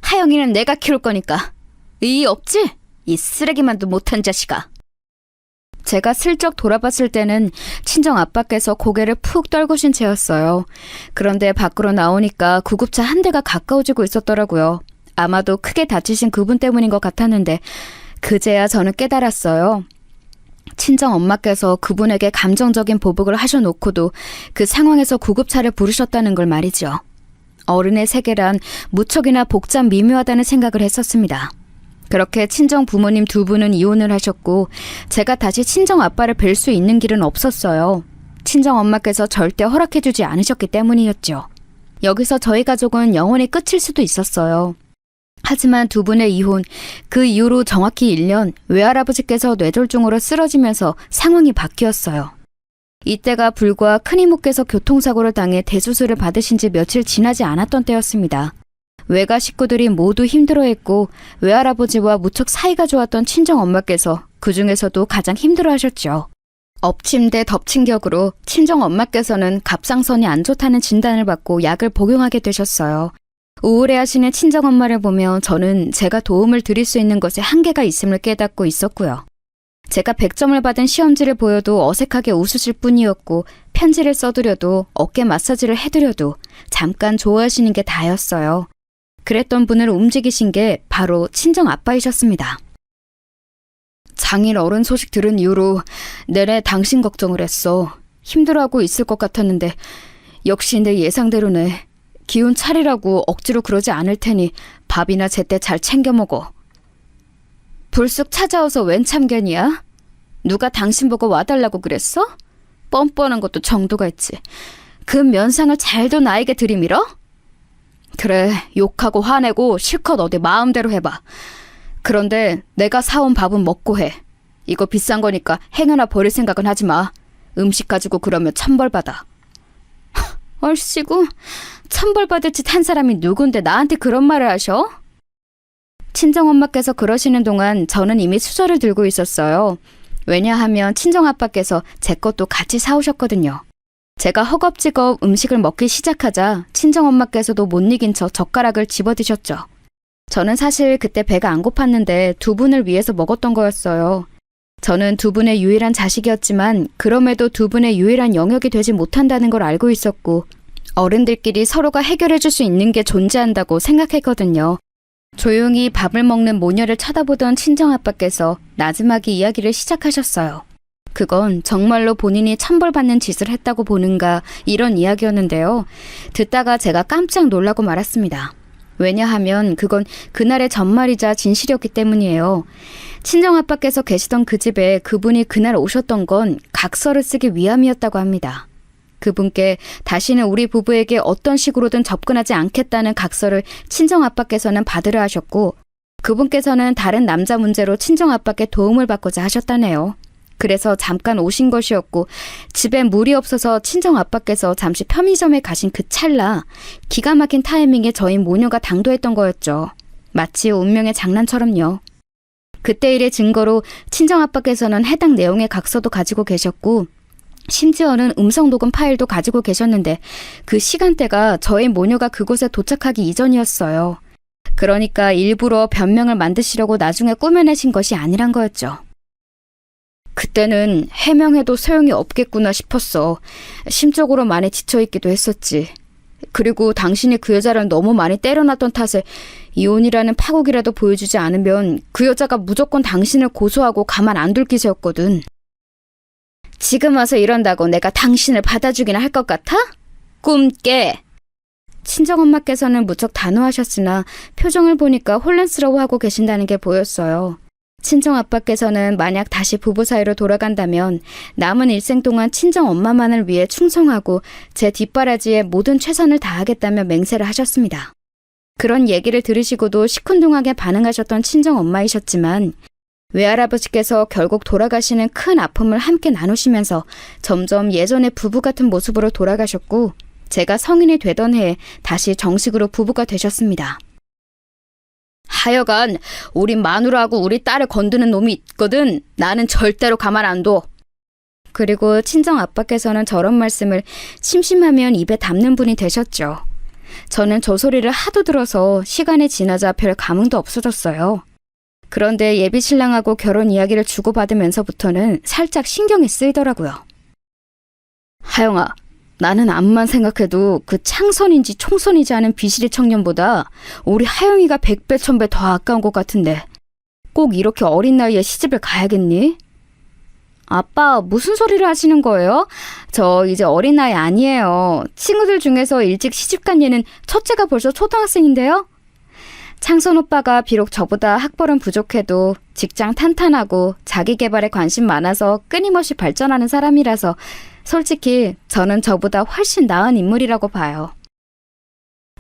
하영이는 내가 키울 거니까. 의의 없지? 이 쓰레기만도 못한 자식아. 제가 슬쩍 돌아봤을 때는 친정아빠께서 고개를 푹 떨구신 채였어요. 그런데 밖으로 나오니까 구급차 한 대가 가까워지고 있었더라고요. 아마도 크게 다치신 그분 때문인 것 같았는데 그제야 저는 깨달았어요. 친정엄마께서 그분에게 감정적인 보복을 하셔놓고도 그 상황에서 구급차를 부르셨다는 걸 말이죠. 어른의 세계란 무척이나 복잡 미묘하다는 생각을 했었습니다. 그렇게 친정 부모님 두 분은 이혼을 하셨고 제가 다시 친정 아빠를 뵐 수 있는 길은 없었어요. 친정 엄마께서 절대 허락해주지 않으셨기 때문이었죠. 여기서 저희 가족은 영원히 끝일 수도 있었어요. 하지만 두 분의 이혼, 그 이후로 정확히 1년 외할아버지께서 뇌졸중으로 쓰러지면서 상황이 바뀌었어요. 이때가 불과 큰이모께서 교통사고를 당해 대수술을 받으신 지 며칠 지나지 않았던 때였습니다. 외가 식구들이 모두 힘들어했고 외할아버지와 무척 사이가 좋았던 친정엄마께서 그 중에서도 가장 힘들어하셨죠. 엎침 대 덮친 격으로 친정엄마께서는 갑상선이 안 좋다는 진단을 받고 약을 복용하게 되셨어요. 우울해하시는 친정엄마를 보며 저는 제가 도움을 드릴 수 있는 것에 한계가 있음을 깨닫고 있었고요. 제가 100점을 받은 시험지를 보여도 어색하게 웃으실 뿐이었고 편지를 써드려도 어깨 마사지를 해드려도 잠깐 좋아하시는 게 다였어요. 그랬던 분을 움직이신 게 바로 친정아빠이셨습니다. 장일 어른 소식 들은 이후로 내내 당신 걱정을 했어. 힘들어하고 있을 것 같았는데 역시 내 예상대로네. 기운 차리라고 억지로 그러지 않을 테니 밥이나 제때 잘 챙겨 먹어. 불쑥 찾아와서 웬 참견이야? 누가 당신 보고 와달라고 그랬어? 뻔뻔한 것도 정도가 있지. 그 면상을 잘도 나에게 들이밀어? 그래, 욕하고 화내고 실컷 어디 마음대로 해봐. 그런데 내가 사온 밥은 먹고 해. 이거 비싼 거니까 행여나 버릴 생각은 하지 마. 음식 가지고 그러면 천벌받아. 얼씨구, 천벌받을 짓 한 사람이 누군데 나한테 그런 말을 하셔? 친정엄마께서 그러시는 동안 저는 이미 수저를 들고 있었어요. 왜냐하면 친정아빠께서 제 것도 같이 사오셨거든요. 제가 허겁지겁 음식을 먹기 시작하자 친정엄마께서도 못 이긴 척 젓가락을 집어드셨죠. 저는 사실 그때 배가 안 고팠는데 두 분을 위해서 먹었던 거였어요. 저는 두 분의 유일한 자식이었지만 그럼에도 두 분의 유일한 영역이 되지 못한다는 걸 알고 있었고 어른들끼리 서로가 해결해 줄 수 있는 게 존재한다고 생각했거든요. 조용히 밥을 먹는 모녀를 쳐다보던 친정아빠께서 나지막이 이야기를 시작하셨어요. 그건 정말로 본인이 천벌받는 짓을 했다고 보는가 이런 이야기였는데요. 듣다가 제가 깜짝 놀라고 말았습니다. 왜냐하면 그건 그날의 전말이자 진실이었기 때문이에요. 친정아빠께서 계시던 그 집에 그분이 그날 오셨던 건 각서를 쓰기 위함이었다고 합니다. 그분께 다시는 우리 부부에게 어떤 식으로든 접근하지 않겠다는 각서를 친정아빠께서는 받으려 하셨고 그분께서는 다른 남자 문제로 친정아빠께 도움을 받고자 하셨다네요. 그래서 잠깐 오신 것이었고 집에 물이 없어서 친정아빠께서 잠시 편의점에 가신 그 찰나 기가 막힌 타이밍에 저희 모녀가 당도했던 거였죠. 마치 운명의 장난처럼요. 그때 일의 증거로 친정아빠께서는 해당 내용의 각서도 가지고 계셨고 심지어는 음성 녹음 파일도 가지고 계셨는데 그 시간대가 저희 모녀가 그곳에 도착하기 이전이었어요. 그러니까 일부러 변명을 만드시려고 나중에 꾸며내신 것이 아니란 거였죠. 그때는 해명해도 소용이 없겠구나 싶었어. 심적으로 많이 지쳐있기도 했었지. 그리고 당신이 그 여자를 너무 많이 때려놨던 탓에 이혼이라는 파국이라도 보여주지 않으면 그 여자가 무조건 당신을 고소하고 가만 안 둘 기세였거든. 지금 와서 이런다고 내가 당신을 받아주기나 할 것 같아? 꿈 깨! 친정엄마께서는 무척 단호하셨으나 표정을 보니까 혼란스러워하고 계신다는 게 보였어요. 친정아빠께서는 만약 다시 부부 사이로 돌아간다면 남은 일생 동안 친정엄마만을 위해 충성하고 제 뒷바라지에 모든 최선을 다하겠다며 맹세를 하셨습니다. 그런 얘기를 들으시고도 시큰둥하게 반응하셨던 친정엄마이셨지만 외할아버지께서 결국 돌아가시는 큰 아픔을 함께 나누시면서 점점 예전의 부부 같은 모습으로 돌아가셨고 제가 성인이 되던 해에 다시 정식으로 부부가 되셨습니다. 하여간 우리 마누라하고 우리 딸을 건드는 놈이 있거든. 나는 절대로 가만 안 둬. 그리고 친정아빠께서는 저런 말씀을 심심하면 입에 담는 분이 되셨죠. 저는 저 소리를 하도 들어서 시간이 지나자 별 감흥도 없어졌어요. 그런데 예비신랑하고 결혼 이야기를 주고받으면서부터는 살짝 신경이 쓰이더라고요. 하영아, 나는 암만 생각해도 그 창선인지 총선이지 않은 비실이 청년보다 우리 하영이가 100배 1000배 더 아까운 것 같은데 꼭 이렇게 어린 나이에 시집을 가야겠니? 아빠, 무슨 소리를 하시는 거예요? 저 이제 어린 나이 아니에요. 친구들 중에서 일찍 시집간 얘는 첫째가 벌써 초등학생인데요? 창선 오빠가 비록 저보다 학벌은 부족해도 직장 탄탄하고 자기 개발에 관심 많아서 끊임없이 발전하는 사람이라서 솔직히 저는 저보다 훨씬 나은 인물이라고 봐요.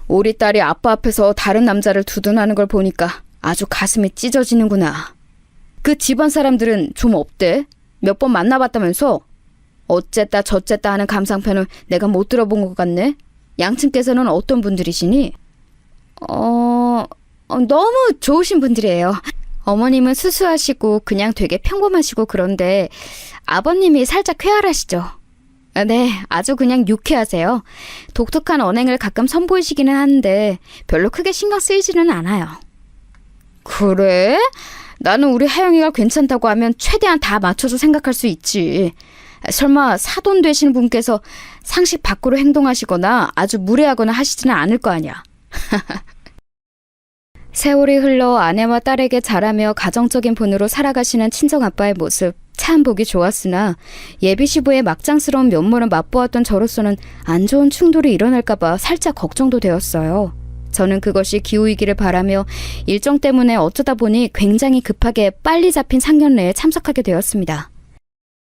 우리 딸이 아빠 앞에서 다른 남자를 두둔하는 걸 보니까 아주 가슴이 찢어지는구나. 그 집안 사람들은 좀 어때? 몇 번 만나봤다면서? 어쨌다 저쨌다 하는 감상편을 내가 못 들어본 것 같네? 양친께서는 어떤 분들이시니? 너무 좋으신 분들이에요. 어머님은 수수하시고 그냥 되게 평범하시고 그런데 아버님이 살짝 쾌활하시죠. 네, 아주 그냥 유쾌하세요. 독특한 언행을 가끔 선보이시기는 하는데 별로 크게 신경 쓰이지는 않아요. 그래? 나는 우리 하영이가 괜찮다고 하면 최대한 다 맞춰서 생각할 수 있지. 설마 사돈 되시는 분께서 상식 밖으로 행동하시거나 아주 무례하거나 하시지는 않을 거 아니야. 세월이 흘러 아내와 딸에게 잘하며 가정적인 분으로 살아가시는 친정아빠의 모습 참 보기 좋았으나 예비시부의 막장스러운 면모를 맛보았던 저로서는 안 좋은 충돌이 일어날까봐 살짝 걱정도 되었어요. 저는 그것이 기우이기를 바라며 일정 때문에 어쩌다 보니 굉장히 급하게 빨리 잡힌 상견례에 참석하게 되었습니다.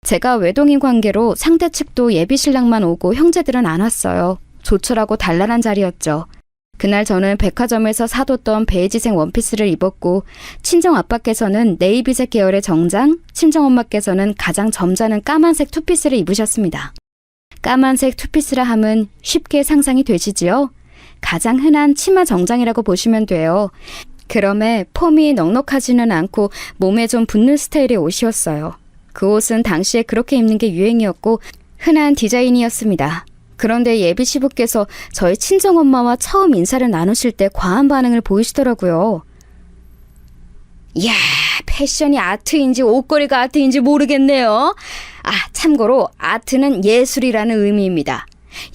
제가 외동인 관계로 상대 측도 예비신랑만 오고 형제들은 안 왔어요. 조촐하고 단란한 자리였죠. 그날 저는 백화점에서 사뒀던 베이지색 원피스를 입었고 친정아빠께서는 네이비색 계열의 정장, 친정엄마께서는 가장 점잖은 까만색 투피스를 입으셨습니다. 까만색 투피스라 함은 쉽게 상상이 되시지요? 가장 흔한 치마 정장이라고 보시면 돼요. 그럼에 폼이 넉넉하지는 않고 몸에 좀 붙는 스타일의 옷이었어요. 그 옷은 당시에 그렇게 입는 게 유행이었고 흔한 디자인이었습니다. 그런데 예비시부께서 저희 친정엄마와 처음 인사를 나누실 때 과한 반응을 보이시더라고요. 이야, 패션이 아트인지 옷걸이가 아트인지 모르겠네요. 참고로 아트는 예술이라는 의미입니다.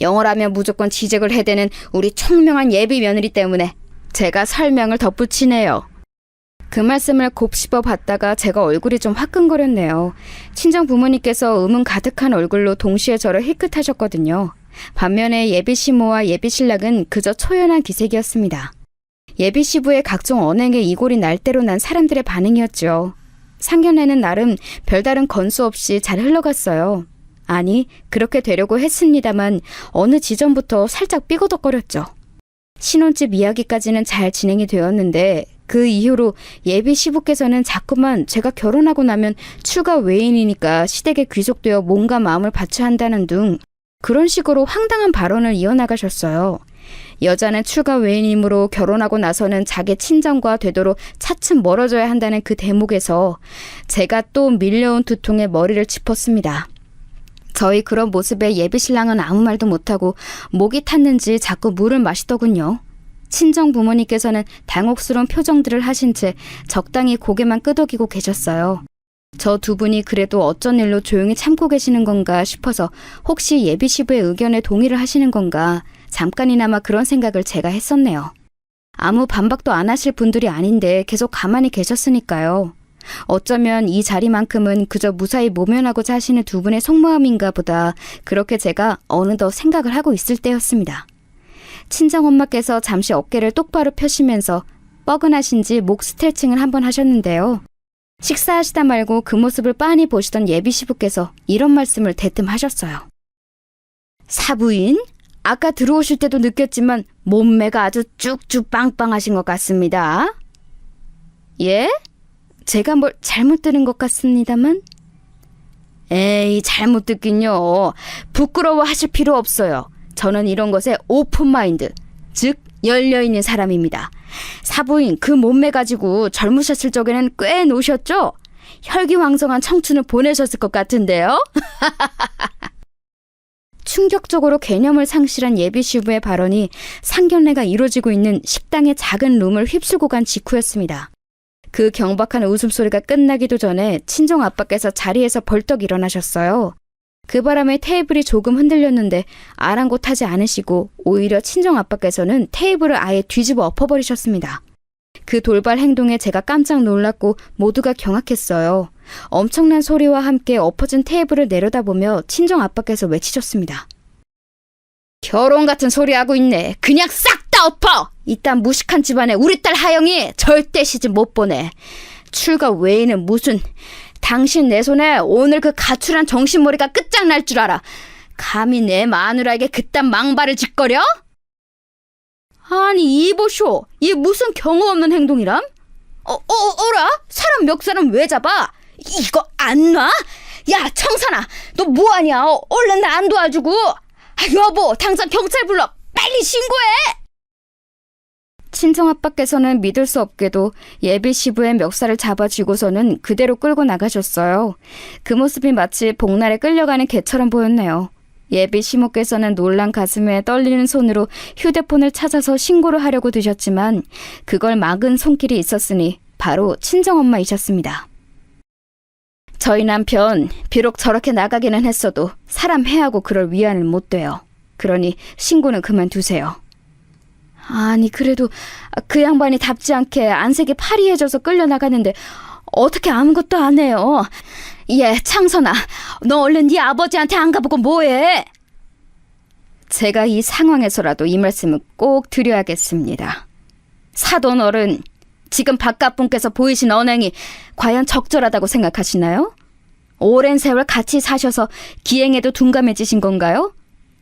영어라면 무조건 지적을 해대는 우리 총명한 예비 며느리 때문에 제가 설명을 덧붙이네요. 그 말씀을 곱씹어 봤다가 제가 얼굴이 좀 화끈거렸네요. 친정 부모님께서 의문 가득한 얼굴로 동시에 저를 힐끗하셨거든요. 반면에 예비 시모와 예비 신랑은 그저 초연한 기색이었습니다. 예비 시부의 각종 언행에 이골이 날 대로 난 사람들의 반응이었죠. 상견례는 나름 별다른 건수 없이 잘 흘러갔어요. 아니, 그렇게 되려고 했습니다만 어느 지점부터 살짝 삐거덕거렸죠. 신혼집 이야기까지는 잘 진행이 되었는데 그 이후로 예비 시부께서는 자꾸만 제가 결혼하고 나면 출가 외인이니까 시댁에 귀속되어 몸과 마음을 바쳐야 한다는 등 그런 식으로 황당한 발언을 이어나가셨어요. 여자는 출가 외인이므로 결혼하고 나서는 자기 친정과 되도록 차츰 멀어져야 한다는 그 대목에서 제가 또 밀려온 두통에 머리를 짚었습니다. 저희 그런 모습에 예비 신랑은 아무 말도 못하고 목이 탔는지 자꾸 물을 마시더군요. 친정 부모님께서는 당혹스러운 표정들을 하신 채 적당히 고개만 끄덕이고 계셨어요. 저 두 분이 그래도 어쩐 일로 조용히 참고 계시는 건가 싶어서 혹시 예비 시부의 의견에 동의를 하시는 건가 잠깐이나마 그런 생각을 제가 했었네요. 아무 반박도 안 하실 분들이 아닌데 계속 가만히 계셨으니까요. 어쩌면 이 자리만큼은 그저 무사히 모면하고자 하시는 두 분의 속마음인가 보다 그렇게 제가 어느덧 생각을 하고 있을 때였습니다. 친정엄마께서 잠시 어깨를 똑바로 펴시면서 뻐근하신지 목 스트레칭을 한번 하셨는데요. 식사하시다 말고 그 모습을 빤히 보시던 예비 시부께서 이런 말씀을 대뜸 하셨어요. 사부인? 아까 들어오실 때도 느꼈지만 몸매가 아주 쭉쭉 빵빵하신 것 같습니다. 예? 제가 뭘 잘못 들은 것 같습니다만? 에이, 잘못 듣긴요. 부끄러워하실 필요 없어요. 저는 이런 것에 오픈마인드, 즉 열려있는 사람입니다. 사부인 그 몸매 가지고 젊으셨을 적에는 꽤 노셨죠? 혈기왕성한 청춘을 보내셨을 것 같은데요? 충격적으로 개념을 상실한 예비 시부의 발언이 상견례가 이루어지고 있는 식당의 작은 룸을 휩쓸고 간 직후였습니다. 그 경박한 웃음소리가 끝나기도 전에 친정 아빠께서 자리에서 벌떡 일어나셨어요. 그 바람에 테이블이 조금 흔들렸는데 아랑곳하지 않으시고 오히려 친정 아빠께서는 테이블을 아예 뒤집어 엎어버리셨습니다. 그 돌발 행동에 제가 깜짝 놀랐고 모두가 경악했어요. 엄청난 소리와 함께 엎어진 테이블을 내려다보며 친정 아빠께서 외치셨습니다. 결혼 같은 소리 하고 있네. 그냥 싹 다 엎어! 이딴 무식한 집안에 우리 딸 하영이 절대 시집 못 보내. 출가 외에는 무슨... 당신 내 손에 오늘 그 가출한 정신머리가 끝장날 줄 알아. 감히 내 마누라에게 그딴 망발을 짓거려? 아니 이보쇼, 이 무슨 경우 없는 행동이람? 어라? 사람 멱살은 왜 잡아? 이거 안 놔? 야 청산아, 너 뭐하냐? 얼른 나 안 도와주고. 여보, 당장 경찰 불러. 빨리 신고해. 친정아빠께서는 믿을 수 없게도 예비 시부의 멱살을 잡아쥐고서는 그대로 끌고 나가셨어요. 그 모습이 마치 복날에 끌려가는 개처럼 보였네요. 예비 시모께서는 놀란 가슴에 떨리는 손으로 휴대폰을 찾아서 신고를 하려고 드셨지만 그걸 막은 손길이 있었으니 바로 친정엄마이셨습니다. 저희 남편 비록 저렇게 나가기는 했어도 사람 해하고 그럴 위안은 못 돼요. 그러니 신고는 그만두세요. 아니 그래도 그 양반이 답지 않게 안색이 파리해져서 끌려나가는데 어떻게 아무것도 안 해요. 예, 창선아, 너 얼른 네 아버지한테 안 가보고 뭐해? 제가 이 상황에서라도 이 말씀을 꼭 드려야겠습니다. 사돈 어른, 지금 바깥분께서 보이신 언행이 과연 적절하다고 생각하시나요? 오랜 세월 같이 사셔서 기행에도 둔감해지신 건가요?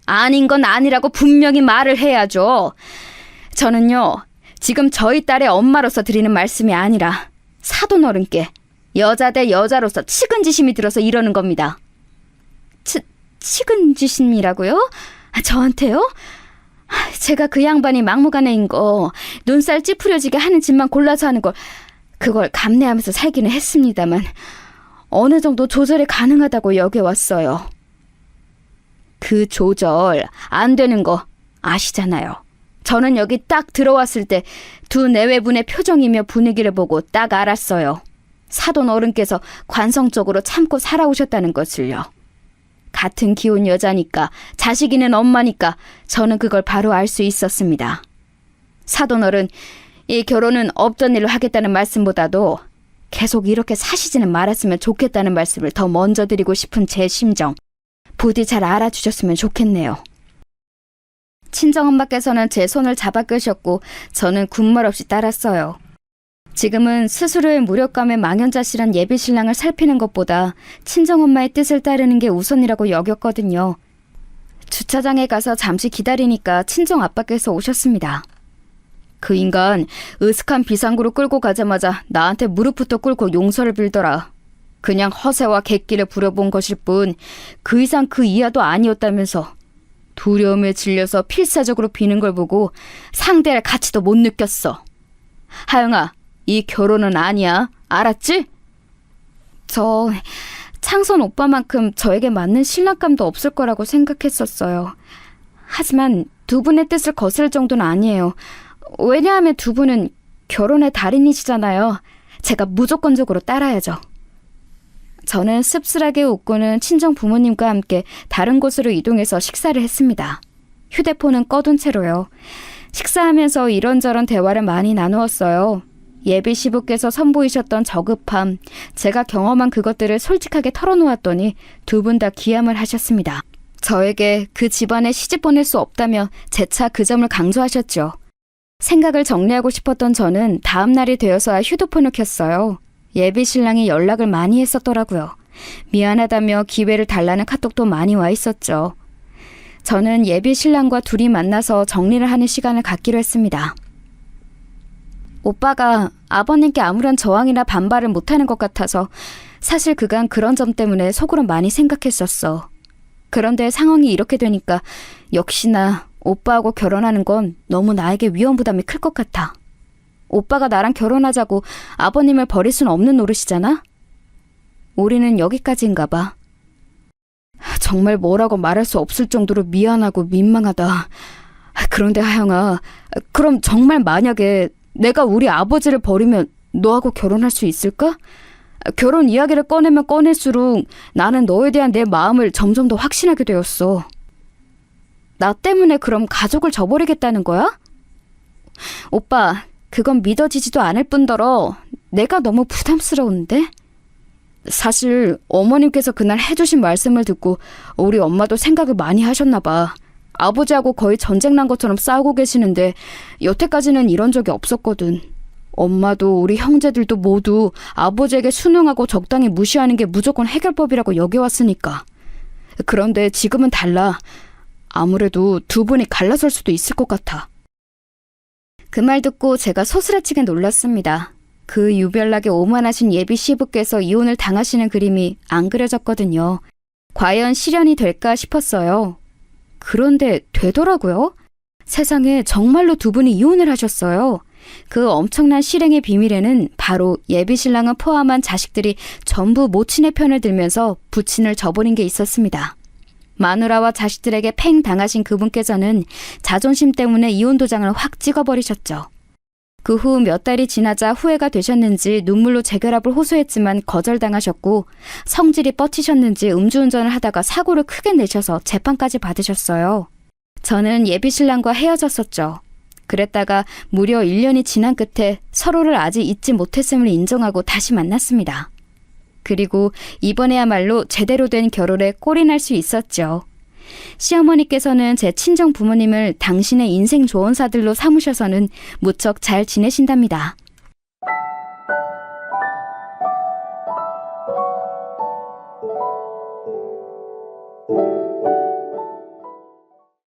아닌 건 아니라고 분명히 말을 해야죠. 저는요, 지금 저희 딸의 엄마로서 드리는 말씀이 아니라 사돈 어른께 여자 대 여자로서 측은지심이 들어서 이러는 겁니다. 측은지심이라고요? 저한테요? 제가 그 양반이 막무가내인 거, 눈살 찌푸려지게 하는 짓만 골라서 하는 걸, 그걸 감내하면서 살기는 했습니다만 어느 정도 조절이 가능하다고 여겨왔어요. 그 조절 안 되는 거 아시잖아요. 저는 여기 딱 들어왔을 때 두 내외분의 표정이며 분위기를 보고 딱 알았어요. 사돈 어른께서 관성적으로 참고 살아오셨다는 것을요. 같은 기혼 여자니까, 자식 있는 엄마니까 저는 그걸 바로 알 수 있었습니다. 사돈 어른, 이 결혼은 없던 일로 하겠다는 말씀보다도 계속 이렇게 사시지는 말았으면 좋겠다는 말씀을 더 먼저 드리고 싶은 제 심정, 부디 잘 알아주셨으면 좋겠네요. 친정엄마께서는 제 손을 잡아 끄셨고 저는 군말 없이 따랐어요. 지금은 스스로의 무력감에 망연자실한 예비신랑을 살피는 것보다 친정엄마의 뜻을 따르는 게 우선이라고 여겼거든요. 주차장에 가서 잠시 기다리니까 친정아빠께서 오셨습니다. 그 인간 으슥한 비상구로 끌고 가자마자 나한테 무릎부터 꿇고 용서를 빌더라. 그냥 허세와 객기를 부려본 것일 뿐 그 이상 그 이하도 아니었다면서 두려움에 질려서 필사적으로 비는 걸 보고 상대할 가치도 못 느꼈어. 하영아, 이 결혼은 아니야. 알았지? 저 창선 오빠만큼 저에게 맞는 신랑감도 없을 거라고 생각했었어요. 하지만 두 분의 뜻을 거스를 정도는 아니에요. 왜냐하면 두 분은 결혼의 달인이시잖아요. 제가 무조건적으로 따라야죠. 저는 씁쓸하게 웃고는 친정 부모님과 함께 다른 곳으로 이동해서 식사를 했습니다. 휴대폰은 꺼둔 채로요. 식사하면서 이런저런 대화를 많이 나누었어요. 예비 시부께서 선보이셨던 저급함, 제가 경험한 그것들을 솔직하게 털어놓았더니 두 분 다 기함을 하셨습니다. 저에게 그 집안에 시집 보낼 수 없다며 재차 그 점을 강조하셨죠. 생각을 정리하고 싶었던 저는 다음 날이 되어서야 휴대폰을 켰어요. 예비 신랑이 연락을 많이 했었더라고요. 미안하다며 기회를 달라는 카톡도 많이 와 있었죠. 저는 예비 신랑과 둘이 만나서 정리를 하는 시간을 갖기로 했습니다. 오빠가 아버님께 아무런 저항이나 반발을 못하는 것 같아서 사실 그간 그런 점 때문에 속으로 많이 생각했었어. 그런데 상황이 이렇게 되니까 역시나 오빠하고 결혼하는 건 너무 나에게 위험 부담이 클 것 같아. 오빠가 나랑 결혼하자고 아버님을 버릴 수는 없는 노릇이잖아? 우리는 여기까지인가 봐. 정말 뭐라고 말할 수 없을 정도로 미안하고 민망하다. 그런데 하영아, 그럼 정말 만약에 내가 우리 아버지를 버리면 너하고 결혼할 수 있을까? 결혼 이야기를 꺼내면 꺼낼수록 나는 너에 대한 내 마음을 점점 더 확신하게 되었어. 나 때문에 그럼 가족을 저버리겠다는 거야? 오빠, 그건 믿어지지도 않을 뿐더러 내가 너무 부담스러운데? 사실 어머님께서 그날 해주신 말씀을 듣고 우리 엄마도 생각을 많이 하셨나 봐. 아버지하고 거의 전쟁 난 것처럼 싸우고 계시는데 여태까지는 이런 적이 없었거든. 엄마도 우리 형제들도 모두 아버지에게 순응하고 적당히 무시하는 게 무조건 해결법이라고 여겨왔으니까. 그런데 지금은 달라. 아무래도 두 분이 갈라설 수도 있을 것 같아. 그 말 듣고 제가 소스라치게 놀랐습니다. 그 유별나게 오만하신 예비 시부께서 이혼을 당하시는 그림이 안 그려졌거든요. 과연 실현이 될까 싶었어요. 그런데 되더라고요. 세상에 정말로 두 분이 이혼을 하셨어요. 그 엄청난 실행의 비밀에는 바로 예비 신랑을 포함한 자식들이 전부 모친의 편을 들면서 부친을 저버린 게 있었습니다. 마누라와 자식들에게 팽 당하신 그분께서는 자존심 때문에 이혼 도장을 확 찍어버리셨죠. 그 후 몇 달이 지나자 후회가 되셨는지 눈물로 재결합을 호소했지만 거절당하셨고 성질이 뻗치셨는지 음주운전을 하다가 사고를 크게 내셔서 재판까지 받으셨어요. 저는 예비신랑과 헤어졌었죠. 그랬다가 무려 1년이 지난 끝에 서로를 아직 잊지 못했음을 인정하고 다시 만났습니다. 그리고 이번에야말로 제대로 된 결혼에 꼴이 날 수 있었죠. 시어머니께서는 제 친정 부모님을 당신의 인생 조언사들로 삼으셔서는 무척 잘 지내신답니다.